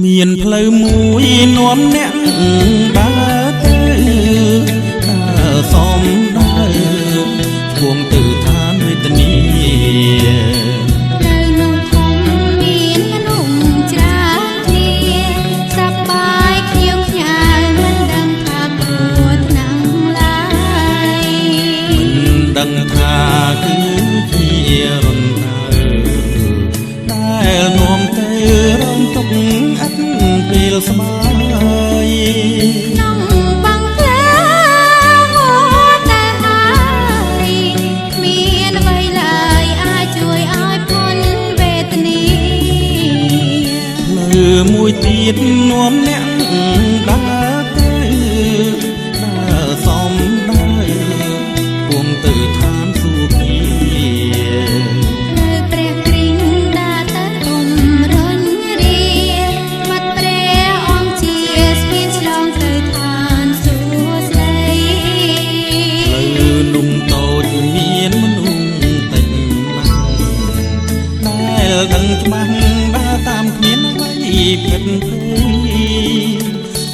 មានផ្លូវមួយនាំអ្នកដើរទៅដើរសំដើរគួងទៅឋានវេទនានៅនោះធំមានមនុស្សច្រើនគ្នាសប្បាយខ្ញុំខ្ញាល់មិនដឹងថាគួរថ្នាំងឡើយមិនដឹងថាគឺជារំដែលនាំទៅរំទុកអត់ពេលស្បាយក្នុងបងផ្លាហូតតែហើយគ្មានអ្វីឡើយអាចជួយឲ្យพ้នវេទនាផ្លូវមួយទៀតនាំអ្នកដើរទៅដើរសំដើរគួងទៅឋានសុភាដឹងច្បាស់ដើរតាមគ្មានអ្វីผิดភ័យ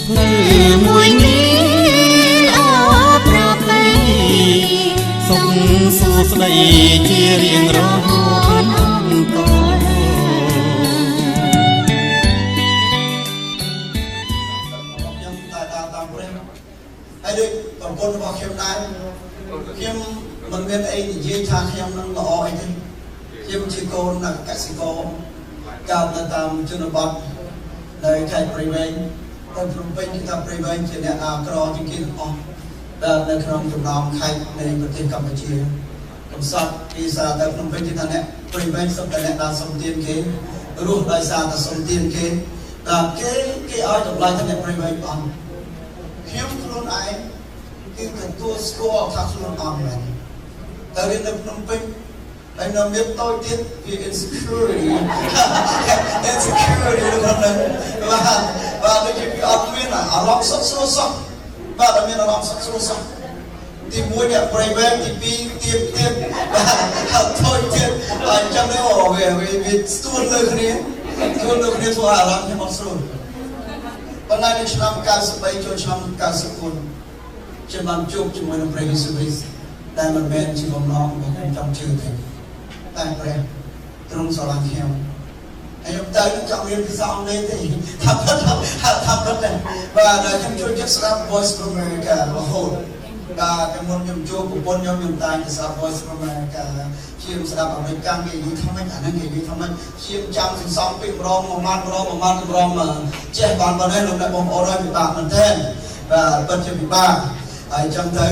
ផ្លូវមួយនេះអូប្រពៃសុខសួស្ដីជារៀងរហូតអន្តរខ្ញុំតែតាមព្រះហើយដូចប្រពន្ធរបស់ខ្ញុំដែរខ្ញុំមិនមានអីនិយាយថាខ្ញុំនឹងល្អអីទេខ្ញុំជាកូនកសិករកើតនៅតាមជនបទនៅខេត្តព្រៃវែងនៅភ្នំពេញគឺថាព្រៃវែងជាអ្នកអាក្រជាងគេទាំងអស់ដែលនៅក្នុងចំណោមខេត្តនៃប្រទេសកម្ពុជាកំសត់ពីសារទៅភ្នំពេញគឺថាអ្នកព្រៃវែងសុទ្ធតែអ្នកដែលសុំទានគេរស់ដោយសារតែសុំទានគេដល់គេឲ្យតម្លៃទៅអ្នកព្រៃវែងអស់ខ្ញុំខ្លួនឯងគឺទទួលស្គាល់ថាខ្លួនអត់មែនតែរៀននៅភ្នំពេញហើយនៅមានតូចទៀតវា insecurity របស់នឹងបាទដូចជាអត់មានអារម្មណ៍សុខស្រួលសោះបាទអត់មានអារម្មណ៍សុខស្រួលសោះទី1អ្នកប្រៃវែងទី2ទៀតបាទតូចទៀតបាទអញ្ចឹងទៅវាស្ទួនលើគ្នាធ្វើអារម្មណ៍ខ្ញុំអត់ស្រួលប៉ុន្តែនៅឆ្នាំ93ចូលឆ្នាំ94ខ្ញុំបានជួបជាមួយនឹងព្រះយេស៊ូវគ្រីស្ទដែលមិនមែនជាបំណងរបស់ខ្ញុំចង់ជឿទេតែព្រះទ្រង់ស្រឡាញ់ខ្ញុំហើយខ្ញុំទៅចង់រៀនភាសាអង់គ្លេសទេថាពិតតែបាទខ្ញុំជួយចិត្តស្ដាប់ Voice of America រហូតបាទតែមុនខ្ញុំជួបប្រពន្ធខ្ញុំតែងតែស្ដាប់ Voice of America ជាស្ដាប់អាមេរិកគេនិយាយថាម៉េចអាហ្នឹងគេនិយាយថាម៉េចជាចាំសន្សំពីម្ដងចេះបានប៉ុណ្ណេះលោកអ្នកបងប្អូនហើយពិបាកមែនទែនបាទពិតជាពិបាកហើយចឹងទៅ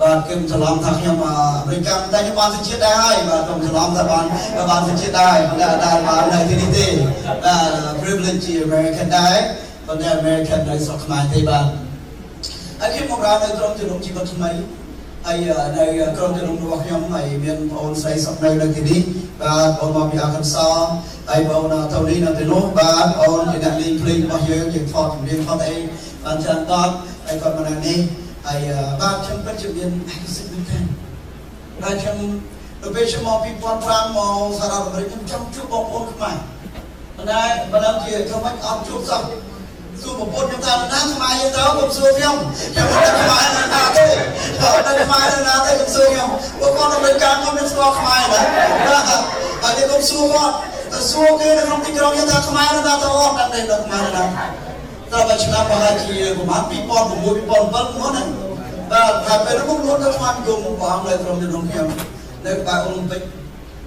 បាទខ្ញុំច្រឡំថាខ្ញុំអាមេរិកតែខ្ញុំបានសិទ្ធិដែរហើយបាទខ្ញុំច្រឡំថាបានសិទ្ធិដែរប៉ុន្តែដែរបាននៅទីនេះទេបាទ privilege ជា American ដែរប៉ុន្តែ American នៅស្រុកខ្មែរទេបាទហើយខ្ញុំមកដល់នៅក្រុមជំនុំជីវិតថ្មីហើយនៅក្រុមជំនុំរបស់ខ្ញុំហើយមានបងអូនស្រីសុខនៅទីនេះបាទបងមកពីអាកាសហើយបងអូនតូនីនៅទីនោះបាទអូនជាអ្នកលេងភ្លេងរបស់យើងថតចម្រៀងថតអីបានច្រើនតបហើយគាត់មកនៅនេះហើយបាទខ្ញុំពិតជាមានឯកសិទ្ធិមែនទែនបាទខ្ញុំទៅពេលខ្ញុំមកពី2005មកសហរដ្ឋអាមេរិកខ្ញុំចង់ជួបបងប្អូនខ្មែរប៉ុន្តែបើដល់ជាខ្ញុំមិនអត់ជួបសោះសួរប្រពន្ធខ្ញុំថាណាខ្មែរយើងទៅខ្ញុំសួរខ្ញុំមិនដឹងខ្មែរណាទេអត់ដឹងខ្មែរណាទេខ្ញុំសួរខ្ញុំពួកគាត់នៅលើការខ្ញុំមិនស្គាល់ខ្មែរណាបាទហើយខ្ញុំសួរគាត់ទៅសួរគេនៅក្នុងទីក្រុងយើងថាខ្មែរណាទៅអត់ដឹងទេដល់ខ្មែរណាដល់បើឆ្នាំប្រហែលជាប្រហែល2006 2007នោះណាបាទតែពេលនោះខ្ញុំទៅស្វាគមន៍បងនៅក្រុមជំនុំខ្ញុំនៅក្បែរអូឡ িম্প ិក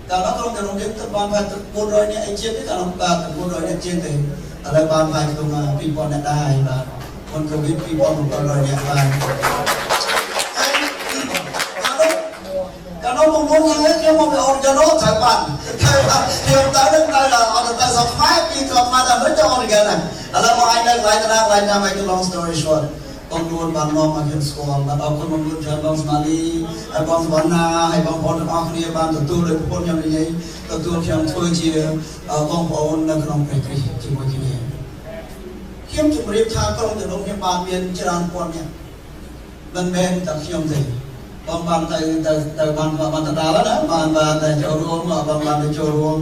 ដល់នោះក្រុមជំនុំយើងទៅបានប្រហែល400នាក់អីជាងទេដល់បាទ400នាក់ជាងទេឥឡូវបានប្រហែលក្នុង2000នាក់ដែរបាទមុនកូវីដ2700នាក់បាទកាលនោះមកខ្ញុំមកពីអូរ៉ាណូត្រូវបានខ្ញុំទៅនឹងទៅអត់ទៅសោះខ្មែរពីគាត់មកដល់មិនទៅអូរ៉ាណាឥឡូវមកឯងនៅកន្លែងណាmake a long story short បងនួនបានមកខ្ញុំស្គាល់បាទអរគុណបងនួនច្រើនបងស្មាលីហើយបងសវណ្ណាហើយបងប្អូនទាំងអស់គ្នាបានទទួលដោយប្រពន្ធខ្ញុំនិយាយទទួលខ្ញុំធ្វើជាបងប្អូននៅក្នុងព្រះគ្រីស្ទជាមួយគ្នាខ្ញុំជម្រាបថាក្រុមជំនុំខ្ញុំបានមានច្រើនពាន់នាក់មិនមែនតែខ្ញុំទេបងបានទៅបានទៅដល់ណាបានទៅចូលរួមបងបានទៅចូលរួម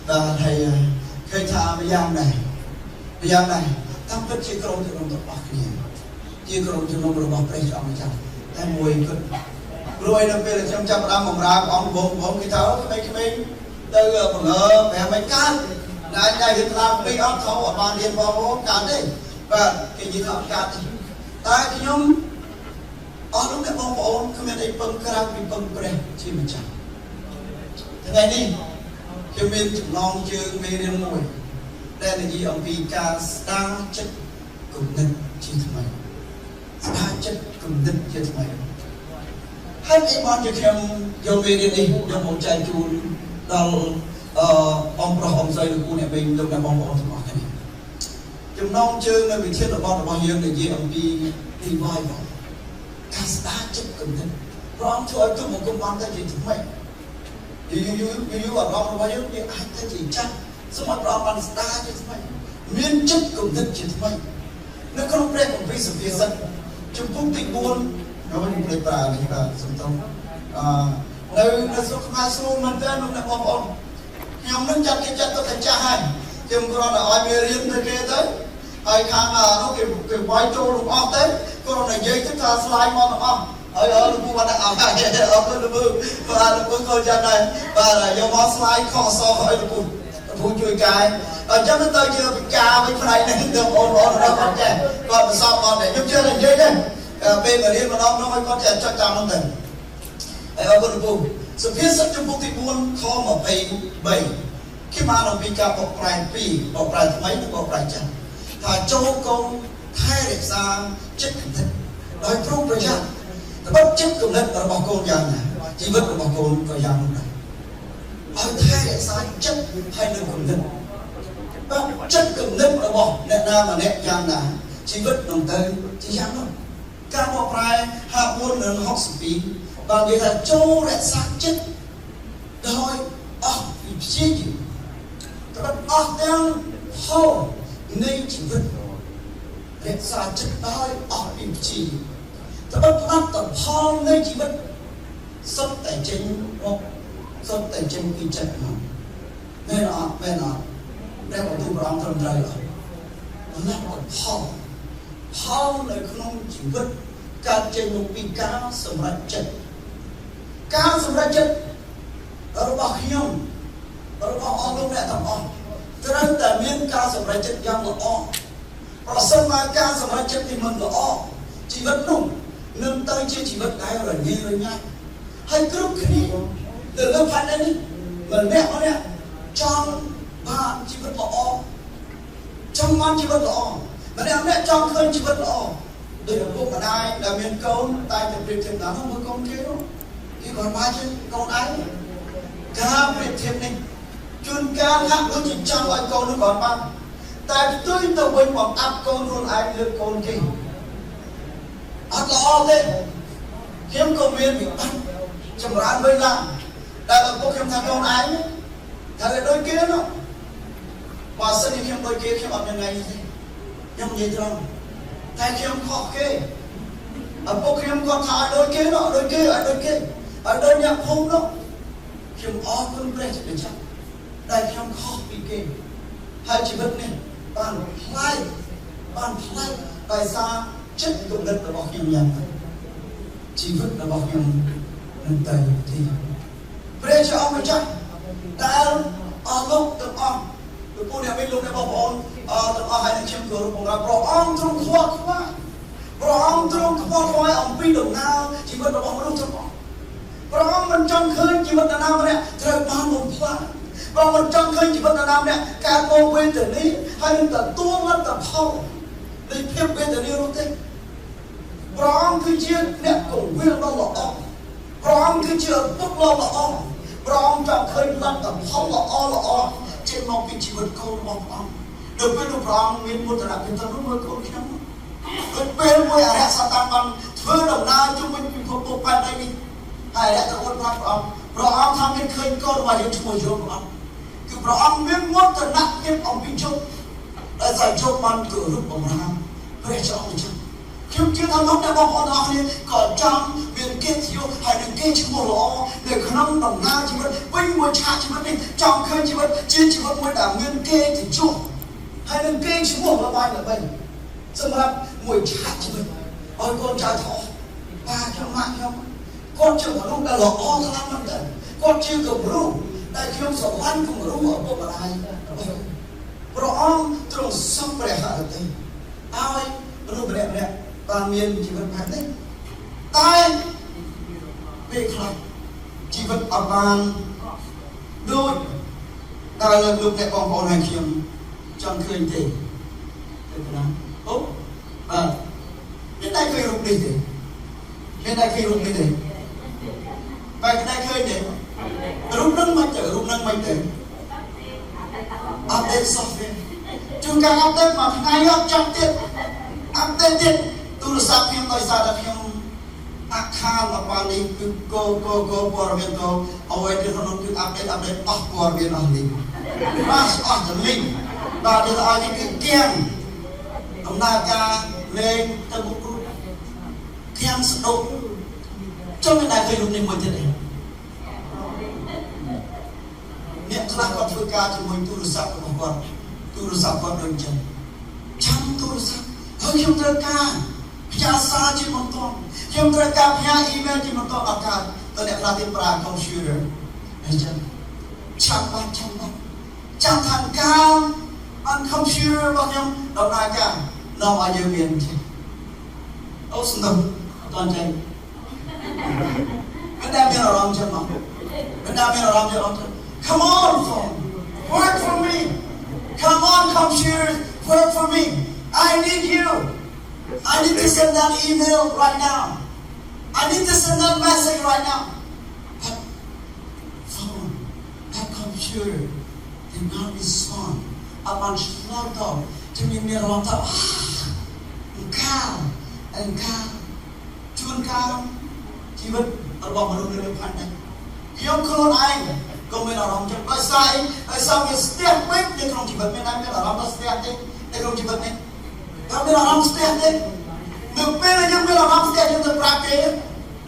បាទហើយឃើញថាម្យ៉ាងដែរ យ៉ាងណាតាមពិតជាក្រុមជំនុំរបស់គ្នាជាក្រុមជំនុំរបស់ព្រះជាអង្គម្ចាស់តែមួយគត់ព្រោះឯនៅពេលខ្ញុំចាប់ផ្ដើមបម្រើព្រះអង្គបងគេថាក្មេងៗទៅបង្ហើប្រាំមិនកើតណាស់តែរៀនខ្លាំងពេកអត់ខំអត់បានរៀនបងកើតទេបាទគេនិយាយថាអត់កើតទេតែខ្ញុំអស់លោកអ្នកបងប្អូនគ្មានអីពឹងក្រៅពីពឹងព្រះជាម្ចាស់ថ្ងៃនេះខ្ញុំមានចំណងជើងមេរៀនមួយដែលនិយាយអំពីការស្ដារចិត្តគំនិតជាថ្មីស្ដារចិត្តគំនិតជាថ្មីហើយអីបានជាខ្ញុំយកមេរៀននេះយកមកចែកជូនដល់បងប្រុសអ៊ំស្រីលោកគ្រូអ្នកវិញលោកអ្នកបងប្អូនទាំងអស់គ្នាចំណងជើងនៅវិធានបទរបស់យើងនិយាយអំពី revival ការស្ដារចិត្តគំនិតព្រមធ្វើឲ្យទុកមកគុំបានតែជាថ្មីយូរអារម្មណ៍របស់យើងវាអាចទៅជាចាស់សូមឲ្យព្រះអង្គបានស្ដារជាថ្មីមានចិត្តគំនិតជាថ្មីនៅក្នុងព្រះគម្ពីរសុភាសិតជំពូកទី4ហើយខ្ញុំភ្លេចប្រើនេះបាទសំទោសនៅស្រុកខ្មែរស្រួលមែនតើលោកអ្នកបងប្អូនខ្ញុំនឹងចាត់គេចាត់ទៅតែចាស់ហើយខ្ញុំគ្រាន់តែឲ្យវារៀនទៅគេទៅហើយខាងនោះគេវាយចូលលោកអស់ទៅគ្រាន់តែនិយាយទៅថាស្លាយមកទាំងអស់ហើយលោកពូបានអត់ហើយអរគុណលោកពូបាទលោកពូក៏ចាត់ដែរបាទយកមកស្លាយខុសអសឲ្យលោកពូជួយកាយអញ្ចឹងទៅជាពិការវិញផ្នែកនេះទៅបងប្អូនរបស់គាត់ចេះគាត់ប្រសពគាត់តែខ្ញុំជឿតែនិយាយទេពេលមករៀនម្ដងនោះឲ្យគាត់ចេះចុចតាមនោះទៅហើយអរគុណលោកពូសុភាសិតចំពុកទី4ខ23គេបានអំពីការបកប្រែ2បកប្រែថ្មីនិងបកប្រែចាស់ថាចូលកុំថែរក្សាចិត្តគំនិតដោយប្រុងប្រយ័ត្នត្បិតចិត្តគំនិតរបស់កូនយ៉ាងណាជីវិតរបស់កូនក៏យ៉ាងនោះដែរឲ្យថែរក្សាចិត្តហើយនឹងគំនិតបាទចិត្តគំនិតរបស់អ្នកណាម្នាក់យ៉ាងណាជីវិតនឹងទៅជាយ៉ាងនោះការបកប្រែ54និង62បាននិយាយថាចូលរក្សាចិត្តដោយអស់ពីព្យាយាមត្បិតអស់ទាំងផលនៃជីវិតរក្សាចិត្តដោយអស់ពីព្យាយាមត្បិតលទ្ធផលនៃជីវិតសុទ្ធតែចេញមកសុទ្ធតែចេញពីចិត្តមកមែនអត់ព្រះបន្ទូលព្រះអង្គត្រឹមត្រូវអត់លទ្ធផលនៅក្នុងជីវិតកើតចេញមកពីការសម្រេចចិត្តការសម្រេចចិត្តរបស់ខ្ញុំរបស់អស់លោកអ្នកទាំងអស់ត្រូវតែមានការសម្រេចចិត្តយ៉ាងល្អប្រសិនបើការសម្រេចចិត្តនេះមិនល្អជីវិតនោះនឹងទៅជាជីវិតដែលរញ៉េរញ៉ៃហើយគ្រប់គ្នាទៅលើផែនដីនេះម្នាក់ចង់បានជីវិតល្អចង់បានជីវិតល្អម្នាក់ចង់ឃើញជីវិតល្អដោយឪពុកម្ដាយដែលមានកូនតែទៅប្រៀបធៀបដល់មើលកូនគេនោះគេគាត់បានជាកូនឯងការប្រៀបធៀបនេះជួនកាលហាក់ដូចជាចង់ឲ្យកូននោះគាត់បានតែផ្ទុយទៅវិញបង្អាប់កូនខ្លួនឯងលើកូនគេអត់ល្អទេខ្ញុំក៏មានវិបត្តិចម្រើនវិញឡើងតែឪពុកខ្ញុំថាកូនឯងថាដូចគេនោះបើសិនជាខ្ញុំដូចគេខ្ញុំអត់មានថ្ងៃនេះទេខ្ញុំនិយាយត្រង់តែខ្ញុំខុសគេឪពុកខ្ញុំគាត់ថាដូចគេនោះដូចគេឲ្យដូចអ្នកភូមិនោះខ្ញុំអរគុណព្រះជាម្ចាស់ដែលខ្ញុំខុសពីគេហើយជីវិតនេះបានផ្លែកដោយសារចិត្តគំនិតរបស់ខ្ញុំយ៉ាងណាជីវិតរបស់ខ្ញុំនឹងទៅទីព្រះជាអង្គម្ចាស់ដែលអស់លោកទាំងអស់លោកពូអ្នកវិញលោកអ្នកបងប្អូនទាំងអស់ហើយនឹងខ្ញុំគោរពបម្រើព្រះអង្គទ្រង់ខ្វល់ខ្វាយព្រះអង្គទ្រង់ខ្វល់ខ្វាយអំពីដំណើរជីវិតរបស់មនុស្សទាំងអស់ព្រះអង្គមិនចង់ឃើញជីវិតនរណាម្នាក់ត្រូវបានបំផ្លាញព្រះអង្គមិនចង់ឃើញជីវិតនរណាម្នាក់កើតមកវេទនាហើយនឹងទទួលលទ្ធផលនៃភាពវេទនានោះទេព្រះអង្គគឺជាអ្នកកងវិលដ៏ល្អព្រះអង្គគឺជាឪពុកដ៏ល្អព្រះអង្គចង់ឃើញលទ្ធផលល្អចេញមកពីជីវិតកូនរបស់ព្រះអង្គដល់ពេលព្រះអង្គមានមុតនភាពទៅនោះមើលកូនខ្ញុំដូចពេលមួយអរិយសតាបានធ្វើដំណើរជុំវិញពិភពលោកបែបនេះហើយអរិយទៅអត់បានព្រះអង្គថាមានឃើញកូនរបស់យើងឈ្មោះយូព្រះអង្គគឺព្រះអង្គមានមុតនភាពអំពីជប់ដែលតែជប់បានគោរពបម្រើព្រះចអង្គម្ចាស់ខ្ញុំជឿថាលោកអ្នកបងប្អូនអរគ្នាក៏ចង់មានកិត្តិយសហើយនឹងគេឈ្មោះល្អនៅក្នុងដំណើរជីវិតវិញមួយឆាកជីវិតនេះចង់ឃើញជីវិតជាជីវិតមួយដែលមានគេទៅជួបហ ហើយនឹងគេឈ្មោះល្បាញល្បីសម្រាប់មួយឆាកជីវិតឲ្យកូនចៅថោបាទខ្ញុំម៉ាក់ខ្ញុំគាត់ជាមនុស្សដែលល្អខ្លាំងមែនទែនគាត់ជាគំរូដែលខ្ញុំស្រឡាញ់គំរូឪពុកម្ដាយព្រះអង្គទ្រង់សពព្រះហឫទ័យឲ្យមនុស្សម្នាក់បានមានជីវិតបែបនេះតែពេលខ្លះជីវិតអត់បានដូចដែលលោកអ្នកបងប្អូនហើយខ្ញុំចង់ឃើញទេទេណាអូបាទមានតែឃើញរូបនេះទេមានតែឃើញរូបនេះទេបែរតែឃើញទេរូបនឹងមិនទៅរូបនឹងមិនទៅអត់ទេសោះទេជួនកាលអត់ទៅមួយថ្ងៃអត់ចាំទៀតអត់ទេទៀតទូរស័ព្ទខ្ញុំដោយសារតែខ្ញុំអាខាលមកបាននេះគឺកោព័ត៌មានកោអ្វីដែលក្នុងគឺអាប់ដេតអស់ព័ត៌មានអស់នេះបាទអស់ទៅលីងបាទទៅឲ្យនេះគឺគៀងដំណើរការលេងទៅមុខគ្រូគៀងស្ដុកចុះមិនដែលឃើញរូបនេះមួយទៀតទេអ្នកខ្លះគាត់ធ្វើការជាមួយទូរស័ព្ទរបស់គាត់ទូរស័ព្ទគាត់ដូចចឹងចាំទូរស័ព្ទហើយខ្ញុំត្រូវការផ្ញើសារជាបន្តខ្ញុំត្រូវការផ្ញើអ៊ីមែលជាបន្តអត់កើតទៅអ្នកខ្លះទៀតប្រើ computer អញ្ចឹងចាំថាការ on computer របស់ខ្ញុំដំណើរការនាំឲ្យយើងមានអូស្នឹមអត់ចឹងមិនដែលមានអារម្មណ៍ចឹងមកមិនដែលមានអារម្មណ៍ចឹង Come on phone work for me Come on computer work for me I need you I need to send that email right now I need to send that message right now that phone that computer did not respond អត់បានឆ្លើយតបជំនាញមានអារម្មណ៍ថាអង្ការជួនកាលជីវិតរបស់មនុស្សនៅខាងនេះខ្ញុំខ្លួនឯងក៏មានអារម្មណ៍ចឹងដោយសារវាស្ទះពេកនៅក្នុងជីវិតមានអារម្មណ៍ថាស្ទះទេនៅក្នុងជីវិតនេះតើមានអារម្មណ៍ស្ទះទេនៅពេលដែលយើងមានអារម្មណ៍ស្ទះយើងទៅប្រាប់គេ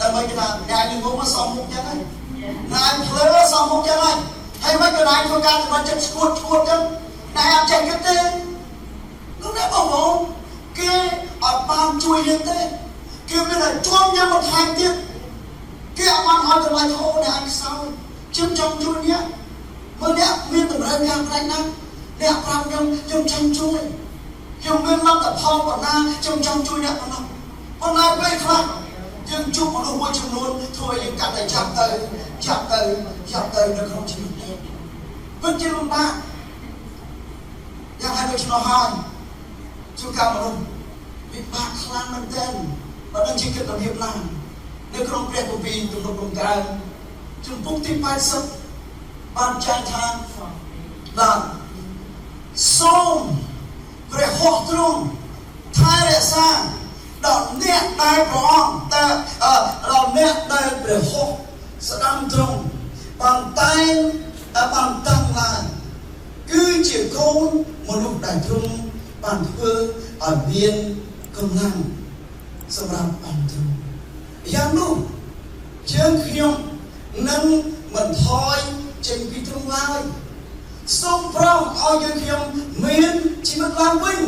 ដើម្បីគេថាអ្នកនេះមកសំមុខចឹងហើយអ្នកភ្លើសំមុខចឹងហើយមិនក៏ដែរធ្វើការសម្រាប់ចិត្តឈួតចឹងតែអត់ចេះគិតទេលោកអ្នកបងប្អូនគេអត់បានជួយយើងទេគេមានតែជួមយើងបន្ថែមទៀតគេអត់បានឲ្យតម្លៃហូរអ្នកឯងខ្សោយខ្ញុំចង់ជួយអ្នកមើលអ្នកមានតម្រូវការខ្លាំងណាស់អ្នកប្រាប់ខ្ញុំចង់ជួយខ្ញុំមានលទ្ធផលប៉ុណ្ណាខ្ញុំចង់ជួយអ្នកប៉ុណ្ណោះប៉ុន្តែពេលខ្លះយើងជួបមនុស្សមួយចំនួនធ្វើឲ្យយើងកាន់តែចាប់ទៅនៅក្នុងជីវិតនេះពិតជាលំបាកយ៉ាងហើយដូច្នោះហើយជួបការមនុស្សពិបាកខ្លាំងមែនទែនបើដឹងជាគិតរបៀបណានៅក្នុងព្រះគម្ពីរទំនុកដំកើងជំពូកទី80បានចែងថាបាទសូមព្រះហស្ថទ្រង់ថែរក្សាដល់អ្នកដែលព្រះអង្គដល់អ្នកដែលព្រះហស្ថស្ដាំទ្រង់បានតែងបានតាំងឡើងគឺជាកូនមនុស្សដែលទ្រង់បានធ្វើឲ្យមានកម្លាំងសម្រាប់អង្គទ្រង់យ៉ាងនោះយើងខ្ញុំនឹងមិនថយចេញពីទ្រង់ឡើយសូមប្រោសឲ្យយើងខ្ញុំមានជីវិតឡើងវិញ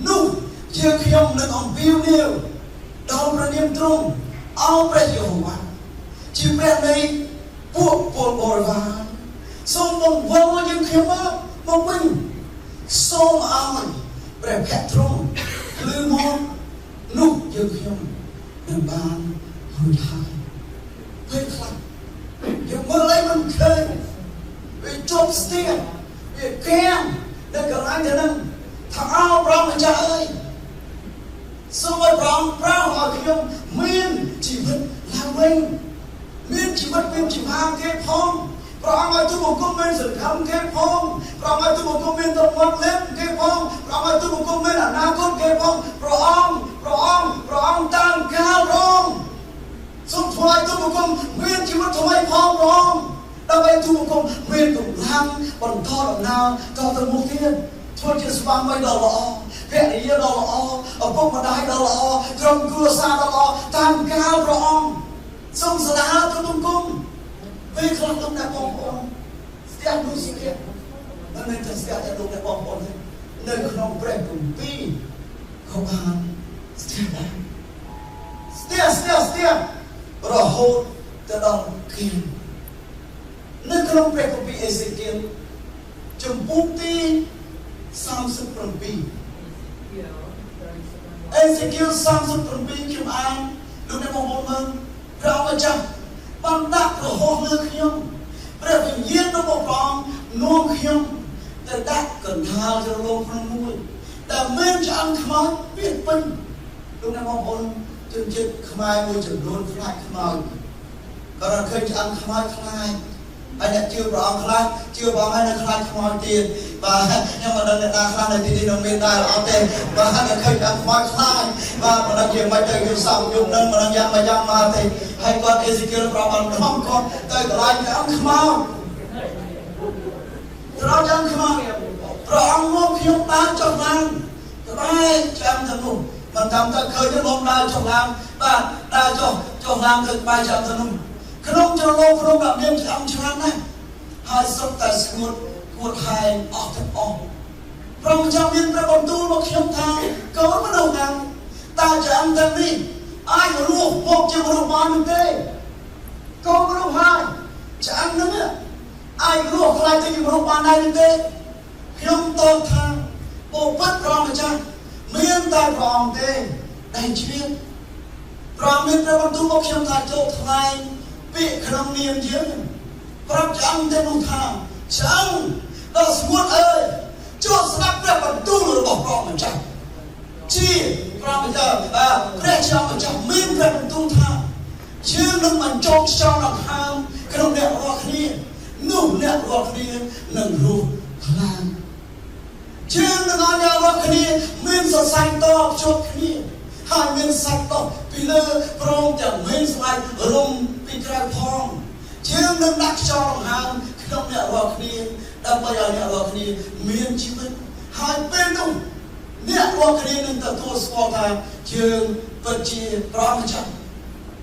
នោះយើងខ្ញុំនឹងអំពាវនាវដល់ព្រះនាមទ្រង់អោព្រះយេហូវ៉ាជាព្រះនៃពួកពលបរិវារសូមបង្វិលយើងខ្ញុំមកវិញសូមឲ្យព្រះភ័ក្ត្រទ្រង់លឺមកនោះយើងខ្ញុំនឹងបានរួចហើយពេលខ្លះយើងមើលឲ្យមិនឃើញវាជប់ស្ទះវាកៀងនៅកន្លែងទៅនឹងថាអោព្រះម្ចាស់អើយសូមឲ្យព្រះអង្គប្រោសឲ្យខ្ញុំមានជីវិតឡើងវិញមានជីវិតមានជីវ៉ាគេផងព្រះអង្គឲ្យទូបង្គំមានសង្ឃឹមគេផងព្រះអង្គឲ្យទូបង្គំមានទំនុកលេបគេផងព្រះអង្គឲ្យទូបង្គំមានអនាគតគេផងព្រះអង្គតាមកាលព្រះអង្គសូមធ្វើឲ្យទូបង្គំមានជីវិតថ្មីផងព្រះអង្គដើម្បីទូបង្គំមានកម្លាំងបន្តដំណើរតទៅមុខទៀតធ្វើជាស្វាមីដ៏ល្អភរិយាដ៏ល្អឪពុកម្ដាយដ៏ល្អក្រុមគ្រួសារដ៏ល្អតាមកាលព្រះអង្គសូមស្ដារទូបង្គំពេលខ្លះលោកអ្នកបងប្អូនស្ទះនោះស្ទះមិនមែនតែស្ទះតែលោកអ្នកបងប្អូនទេ nơi không bẹt cùng pi không bàn stia rồi hốt từ đó kia nơi không bẹt cùng pi Ezekiel chấm bút ti sam sụp phần pi Ezekiel sam sụp phần pi chấm an lúc này một môn mừngเราประจักษ์บังดักหรือห้องเลือกยมเรื่องเป็นยืนระบบรองนุ่งยมแต่ดักเกินทางจะลงพลังมวยแต่เมื่อจะอังขมายเปลี่ยนเป็นตรงนั้นมองคนจนจิตขมายมวยจนโดนคลายขมายก็เราเคยจะอังขมายคลายไอ้เนี่ยชื่อเราคลายชื่อเราให้นักคลายขมายตีนvà nhưng mà lần này khai này thì đồng miền Tây là tên và hai người ăn khoai khai và lần kia mai trời nhiều sầu nhiều nên mà lần giang mà thì hai con Ezekiel bảo bằng không con tới cái lại cái ăn khmao rồi ăn khmao rồi ăn ngon khi ông ta cho làm cái bài cho em thần nụ mình làm ta khơi cái món đa cho làm và đa cho làm được bài cho thần nụ không cho lâu không làm đêm cho ăn cho ăn này hai sắp tại sự một haiออกทั้งออกพระเจ้ามีพระบรรทุกเขียนทางก็ไม่ดูกันตาจะอันดับนี้ไอ้รู้พวกจะรู้มาหนึ่งเต้ก็ไม่รู้ให้จะอันนั้นเนี่ยไอ้รู้ใครจะอยู่รู้มาได้หนึ่งเต้เขียนต้นทางโอ้พัดพระเจ้าเมียนตาพระองค์เต้ได้ชีวิตพระมีพระบรรทุกเขียนทางโจทย์ไทยปีขนมเนียนเยอะพระเจ้าได้รู้ทางฉันเราสมมติcho sắp ra bằng tu rồi bỏ con mà chẳng chi ra bây giờ ra cho mà chẳng miên ra bằng tu tha chứ nâng mình cho lòng ham cái đồng đẹp rõ kia nụ đẹp rõ kia nâng rụt làm chứ nâng ai đẹp rõ kia miên sở xanh to cho kia hai miên sạch to vì lơ prong chẳng miên xoay rung vì cái phong chứ nâng đặt cho lòng ham cái đồng đẹp rõ kia đã bây giờ đẹp rõ kia miên chi vết hai bên đâuเนี่ยว่าคดีนึงแต่ตัวสปอร์ตาเชิงปัจเจปรามาจัง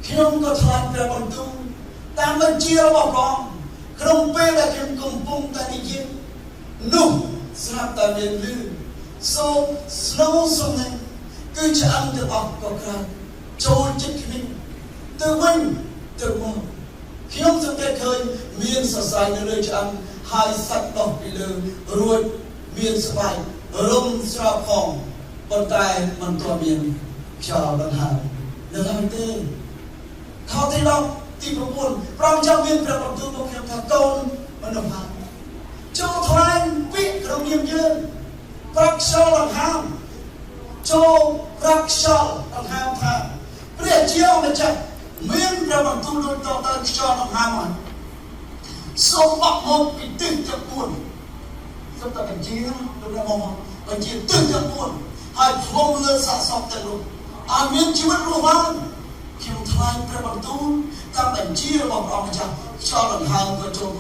ขนมก็ทานแต่บนตู้ตามปัจเจเราบอกร้องขนมเป้แต่ขนมกงปุงแต่นี่ยิ้มนุ่มสนับแต่เรียนลื่นโซ่สโนว์ส่งหนึ่งคือจะอันเดอร์ออกก็คราโจนจิตขมิ้นเติมวิ่งเติมมั่วขนมสังเกตเคยเมียนสดใสในเรื่องจะอันหายสัตว์ต่อไปเลยรวยเมียนสบายร่มสระพองบนใต้มันตัวเมียนชาวบันหาเดินทางเต้เขาที่เราที่ประปุ่นพระเจ้าเมียนประปุ่นตัวพวกเขาทำต้นมันนำพาโจทานวิกเราเมียนเยอะพระเจ้าบันหาโจพระเจ้าบันหาพาเปรียบเทียบมันจะเมียนประปุ่นตัวโดยต่อต้านเจ้าบันหามันสมบัติมันปิดตึ้งจะปุ่นสำหรับเป็นจีนดูแลมองเป็นจีนตื่นจะปวดให้พงเลือดสะสมแต่ลูกอาเมียนชีวิตรู้มันคิวทายประบังตูตั้งเป็นจีนบอกเราจะชอบหลังทางกระโจม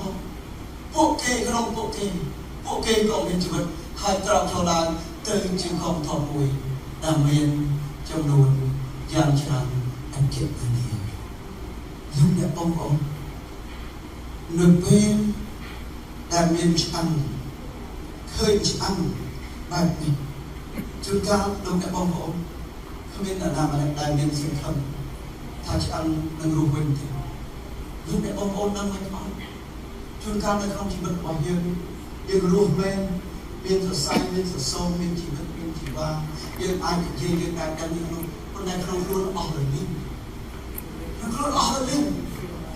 พวกเกย์ขนมพวกเกย์ก็มีชีวิตให้ตราบเท่านั้นตื่นจึงของทอมวยดำเมียนจำนวนยันชันอันเก็บอันเดียวยุ่งเนี่ยปองของหนึ่งเป็นดำเมียนชันเคยอันแบบนี้จุดการลงในบองผมเขาเป็นนามอะไรได้เรียนสิ่งคำถ้าอันนั่งรู้เป็นที่ลงในบองผมนั่งไม่พอจุดการในคำที่มันบอกเยอะยังรู้เป็นเรียนสดใสเรียนสดโซมเรียนชีวิตเรียนชีวาเรียนอ่านเรียนการกันยังรู้คนในคำรู้ออกเลยนี่มันรู้ออกเลย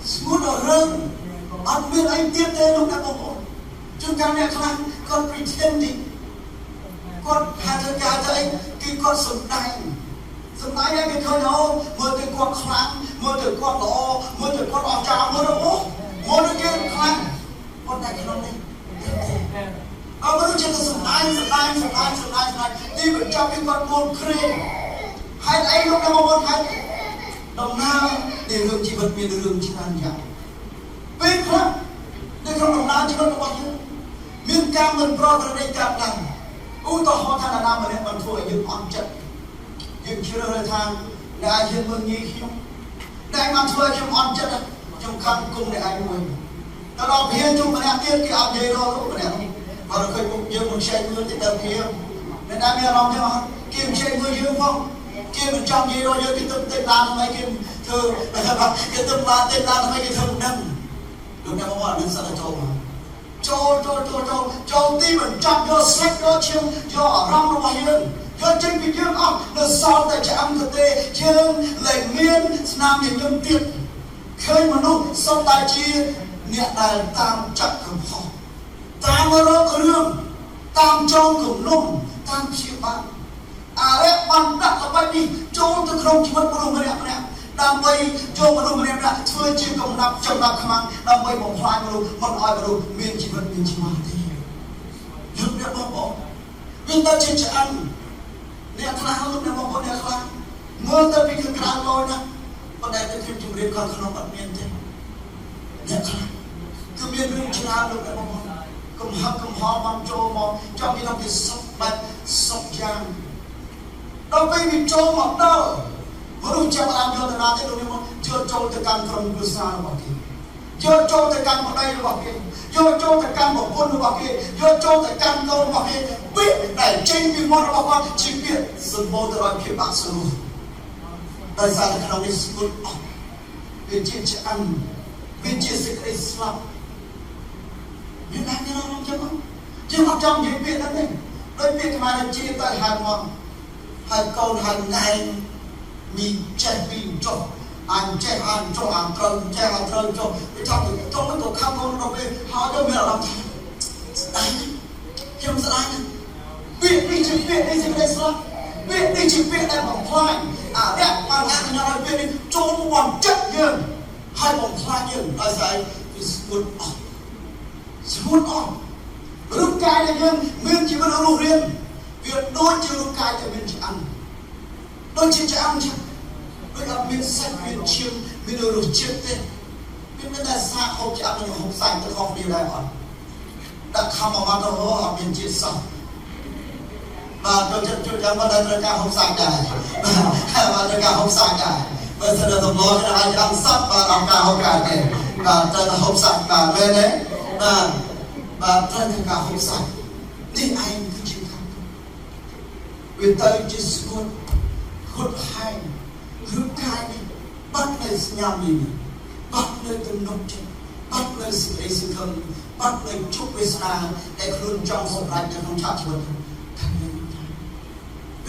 สมมติเราเริ่มอันเป็นไอเดียเดินลงในบองผมจุดการในครั้งก็pretending ก็หาทางการตัวเองคือก็สนใจเนี่ยคือเขาเอาเมื่อถึงความครั้งเมื่อถึงความหล่อเมื่อถึงความออกจากเมื่อถึงโอ้เมื่อถึงครั้งคนไหนกันนี่เอาไม่รู้จะสนใจนี่เป็นเจ้าเป็นคนโกงเครียดให้ไอ้ลูกน้ำมันให้ดำน้ำในเรื่องชีวิตมีเรื่องชีวิตอย่างเป็นครับในคำดำน้ำชีวิตของเรามีการมันปลอดในการนั้นอุตหะท่านนามเนี่ยมันช่วยยึดอ่อนจัดยึดเชื่อในทางในอาชีพมึงยี่ขิ้วได้มาช่วยยึดอ่อนจัดจงคำกุ้งในอายุมึงแต่เราเพียงจงมาเนี่ยเตี้ยที่อาเดียร์รู้มาเนี่ยพอเราเคยยึดมึงใช้มือติดตามเพียง Nên đã nghe lòng cho họ Kim chạy người dương phong Kim bên trong gì rồi cái tâm tên là mấy Kim thơ cái tâm là tên là mấy cái thơ nâng lúc này mà đừng sợ là châu tim bên trong do sách do chiêm do ở rong ngoài dương do trên cái dương ông nó sau tại cha âm thực tế dương lệ miên nam những nhân tiết khơi mà lúc sau tại chia nhẹ đài tam chắc cầm họ tam ở đó có lương tam trong cùng lùng tam chịu bạn ép bằng đặt ở bay đi châu tôi không chỉ mất một đồng đẹp nè đam bay châu một đồng đẹp đã thôi chia cộng nạp chồng nạp khăm đam bay bóng khoai một oi một miền chỉ vật miền chỉ mang thì dương đẹp bỏ nhưng ta chỉ ăn nè khăn lúc nào mà nè khăn mưa ta bị cái khăn lôi nè còn đây tôi phim chụp điện con không bắt miền thế nè khăn cứ miền miền chỉ ăn lúc nào mà cầm hoa mang châu mà trong cái cái sọc bạch sọc giang đâu phải bị châu mà đâu baru cakap làm cho ta thế đâu chưa châu ta căn from besar bọc kia chưa châu ta căn một đây bọc kia chưa châu ta căn một quân bọc kia chưa châu ta căn câu bọc kia biết để trên cái món bọc con chỉ biết sự vô ta nói phía bác sư tại sao ta không đi school vì chuyện chỉ ăn vì chuyện sự cái Islam nhưng anh như nào chứ không chứ học trong những việc đó này đôi việc mà là chia tại hàng mòn hàng câu hàng ngày mi chạy pin cho anh chạy hàng cho hàng trơn cho cái trong cái cuộc khám con đâu về họ đâu biết làm đấy không sợ anh việc đi chỉ việc đi gì đây sao việc đi chỉ việc em bằng khoai đẹp mà ngã nhau việc đi trốn bằng chất dương hai bằng khoai dương tại sao smooth on lúc cài này dương mình chỉ có đủ riêng việc đôi chiều lúc cài thì mình chỉ ăn đôi chỉ ăn chứ đôi là mình sạch mình chiêm mình đồ chiêm tên mình đã xa không chỉ ăn được không sạch tôi không đi lại còn đã không mà đâu họ mình chỉ xong và tôi chân mà đây là không sạch cả và đây là không sạch cả bây giờ là tổng lo cái này ăn sắp và làm cả không cả này và đây là không sạch cả lên đấy và đây là cả không sạch đi anh cứ chịu không vì tôi chỉ muốn hốt hai hướng khai đi bắt lấy nhằm gì bắt lấy từng nông chân bắt lấy sự ấy sự thân bắt lấy chúc với xa để luôn trong một rạch cho không chắc chịu thành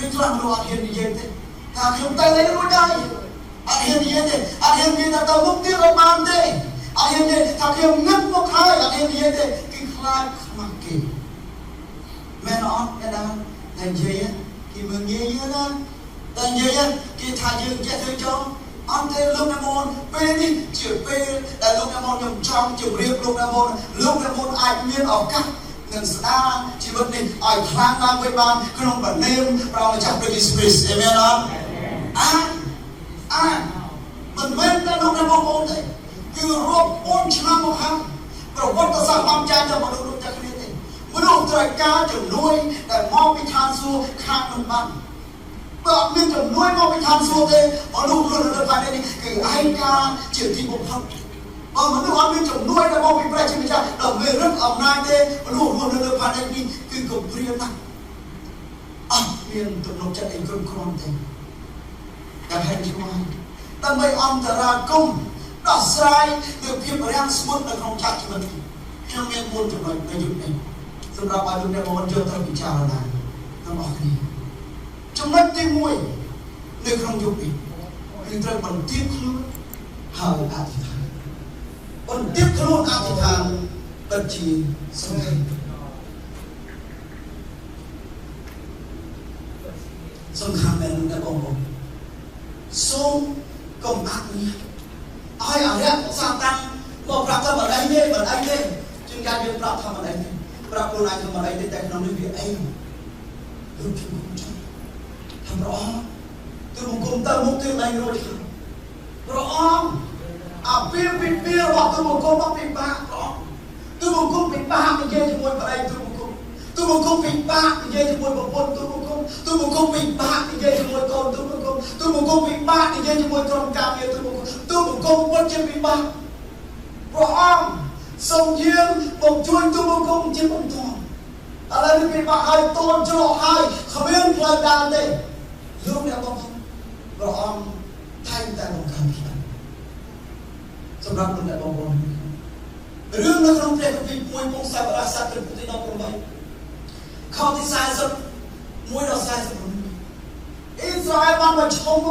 nên vì làm đồ ăn hiền như thế thằng chúng ta lấy nó đây ăn hiền như thế ăn hiền như là tao mục tiêu là mang thế ăn hiền như thằng hiền ngất một hai ăn hiền như thế cái khai mặc kỳ mẹ nó cái đó thành gì á thì mừng gì đó thành gì á cái thằng dương chết thôi cho anh thấy lúc này môn về đi chữ về là lúc này môn nhầm trong chữ riêng lúc này môn ai miên ở các ngân xa chỉ vấn đề ai kháng đang với bạn không phải nêm vào trong cái space amen không mình bên ta lúc này môn thế cứ rộp ôn chăm một hàng rồi vốn ta sang băm cha cho mà lúc chắc như thế mới lúc trời ca chừng nuôi để mong cái than xua khác mình bạn và mình chừng nuôi mong cái than xua thế mà lúc luôn là phải đây cái ai ca chỉ thì một phần mà lúc anh mình chừng nuôi để mong cái phải chỉ mình cha đồng người rất ẩm nai thế mà lúc luôn là phải đây đi cứ cùng riêng ta miền tụi nó chắc anh không còn thế cả hai chú anh ta mới ông ta ra công đó sai được phim ở đang smooth là không chắc cho mình theo miền môn của mình là dụng này xong ra bài dụng này mà vẫn chưa tới bị chào là nó bảo gì trong mắt tim mũi nên không dụng gì nhưng tôi còn tiếc luôn hờ à thì thà còn tiếc luôn à thì thà bất chỉ xong rồi xong khám bên đã bồng bồng xong công ác nhé ai ở đây sang tăng một rạp thầm ở đây đi chuyên gia viên rạp thầm ở đây rạp luôn anh thầm ở đây tại nó được việc ấy lúc chúng không chắc thầm rõ tôi một cùng tơ mục tiêu này rồi rõ bia hoặc tôi một cùng bác bị bạc rõ tôi một cùng bị bạc thì ghê cho môi vào đây tôi một cùng bị bạc thì ghê cho môi vào quân tôi một cùng bị bạc thì ghê cho môi con tôi một cùng bị bạc thì ghê cho môi con cam kia tôi một cùng quân trên bị bạc rõ sông riêng bồng chuối tôi một cùng trên bồng thòn อะไรนี่เป็นว่าให้ตัวโจให้ขมิ้นเพลินดานเด้ลูกเนี่ยบอกเราอมไทยแต่ลงคำคิดสำหรับคนแต่บอกเรื่องนักร้องเพลงที่มวยปงสายประสาทเป็นผู้ที่น้องคนใดข้อที่สายสุดมวยเราสายสุดอิสราเอลมันชม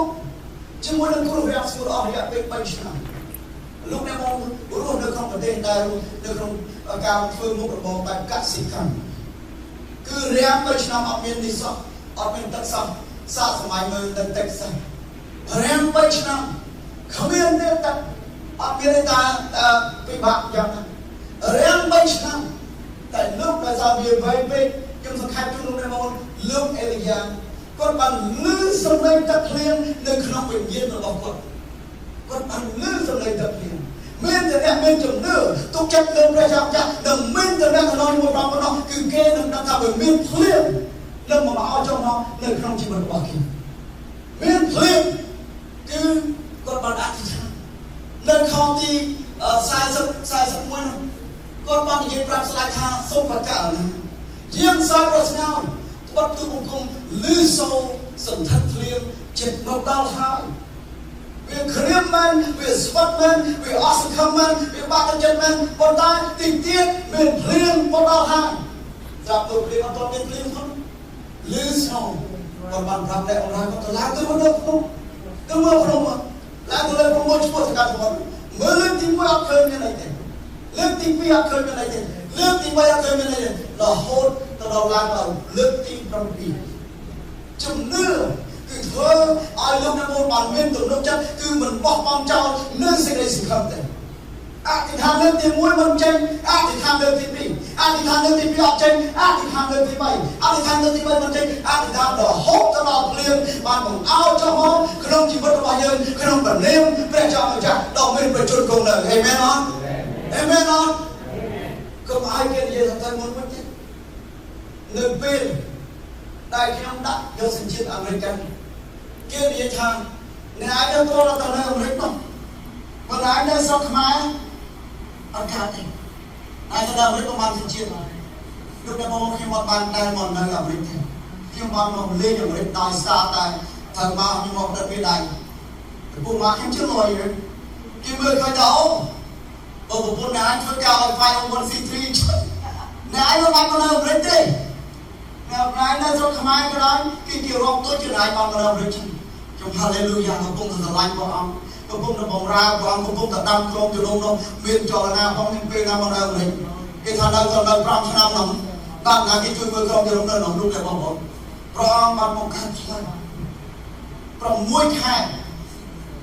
จึงมวยนักร้องเพลงสุดออกเนี่ยเป็นไปชนะลูกเนี่ยมองรู้นักร้องประเทศได้รู้นักร้องการฟื้นมุกระบอกแบบกัดสิกันคือเรียนไปชนะอเมริกาอเมริกาสาสมัยเมืองเท็กซัสเรียนไปชนะขมิ้นเนี่ยแต่อเมริกาไปบักยังเรียนไปชนะแต่ลูกภาษาเบียร์ไปยังสังเกตลูกในมองลูกเอลิยาก็บันลื้อสมัยตะเพียงในขนมเป็นเย็นตลอดก็บันลื้อสมัยตะเพียงเมื่อแต่เนี่ยเมื่อจมเนื้อตุกจับเดินประชาชนเดินเมื่อแต่เนี่ยขนมมันเราเนาะคือแกนั่งทำเป็นเมื่อเพลียงเริ่มมาเอาเจ้าเนาะในขนมจีบบักกินเมื่อเพลียงคือก็บันอธิษฐานในข้อที่สายสักมวยก็บันยึดปรับสลายทางส่งประกาศนะยังสายประสานวัตถุมงคลลือโซสันทัดเพลียงเจ็บนกดาวหายเวียเครียมมันเวียสวัสดิ์มันเวียอสคำมันเวียบาดเจ็บมันบนได้ติดเตี้ยเวียเพลียงบนดาวหายจากตัวเพลียงตัวเป็นเพลียงคนลือโซก็บันพรำได้องค์ราก็ตลาดตัวเดิมพนมตัวเมื่อพนมแล้วตัวเลยพนมช่วยสกัดมันเมื่อเรื่องที่ไม่เคยมีอะไรเด็ดเรื่องที่ไม่เคยมีอะไรเด็ดเรื่องที่ไม่เคยมีอะไรเด็ดเราโหดเราล้างเราเลือกที่ประปีจมเนื้อคือเธอไอ้ลูกน้ำมันมันเว้นตัวน้ำจัดคือมันบอกความเจ้าเนื้อสิ่งใดสิ่งหนึ่งแต่อาทิตย์ทางเรื่องที่มวยมันเจงอาทิตย์ทางเรื่องที่ปีอาทิตย์ทางเรื่องที่ปีออกเจงอาทิตย์ทางเรื่องที่ไปอาทิตย์ทางเรื่องที่ไปมันเจงอาทิตย์ทางเราหกตลอดเรียนมันของเอาเจ้าห้องขนมจีบประมาณยังขนมแบบเลี้ยงเปรี้ยวเจ้าไม่จัดเราไม่ไปจุดกงเลยเห็นไหมน้องเห็นไหมน้องก็มาให้เกียรติเยอะทั้งหมดมันเจงหนึ่งปีได้ขนมดักยศสัญชาติอเมริกันเกี่ยวกับทางในอาเดียวตัวเราตอนนั้นอเมริกันเวลาอาเดียวสักมาอากาศเองอาจจะได้อเมริกันมาสัญชาติลูกในมองที่มันบานได้หมดในอเมริกันที่มันมองเลี้ยงอเมริกันได้สาได้ทางมาที่มองได้ไม่ได้แต่พวกมาเข้มชื่อลอยเลยที่เมื่อเขาจะเอาพวกนั้นเขาจะเอาไฟเอาบนซีทรีในอาเดียวมันก็เลยอเมริกันนายน่าจะทำไมก็ได้ที่เกี่ยวกับตัวที่นายฟังเราเรื่องจริงจงฮาเลลูยาขอบคุณต่อไลน์ของอังขอบคุณต่อบองราของอังขอบคุณต่อดำกลมอยู่ตรงนั้นเมียนจอร์นาของมินเป็นน้ำมันเราเลยที่ท่านเราจะเราพร้อมชนะนำด้านการที่ช่วยเมืองกลมอยู่ตรงนั้นหนุนลูกเลยบอกผมพร้อมมันมองการช่วยพร้อมมวยแข่ง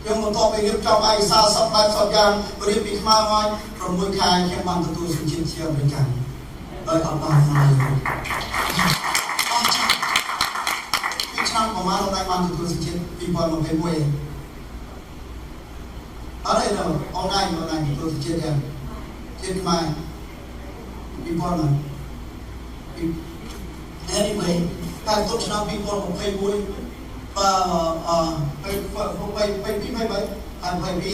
ยังมันต่อไปเรียบจอไอซาสับแบบสับยางบริบิกมาไว้พร้อมมวยแข่งแข่งมันตัวสุจินเชียวเป็นกันโดยอัลบามาช่างประมาณเราได้มาถึงตัวสิบปีบอลมันเป็นมวยอะไรเนาะออนไลน์ตัวสิบเนี่ยเช่นมาปีบอลมัน anyway การต้นชนะปีบอลของเพย์มวยไปพี่ไปการไปปี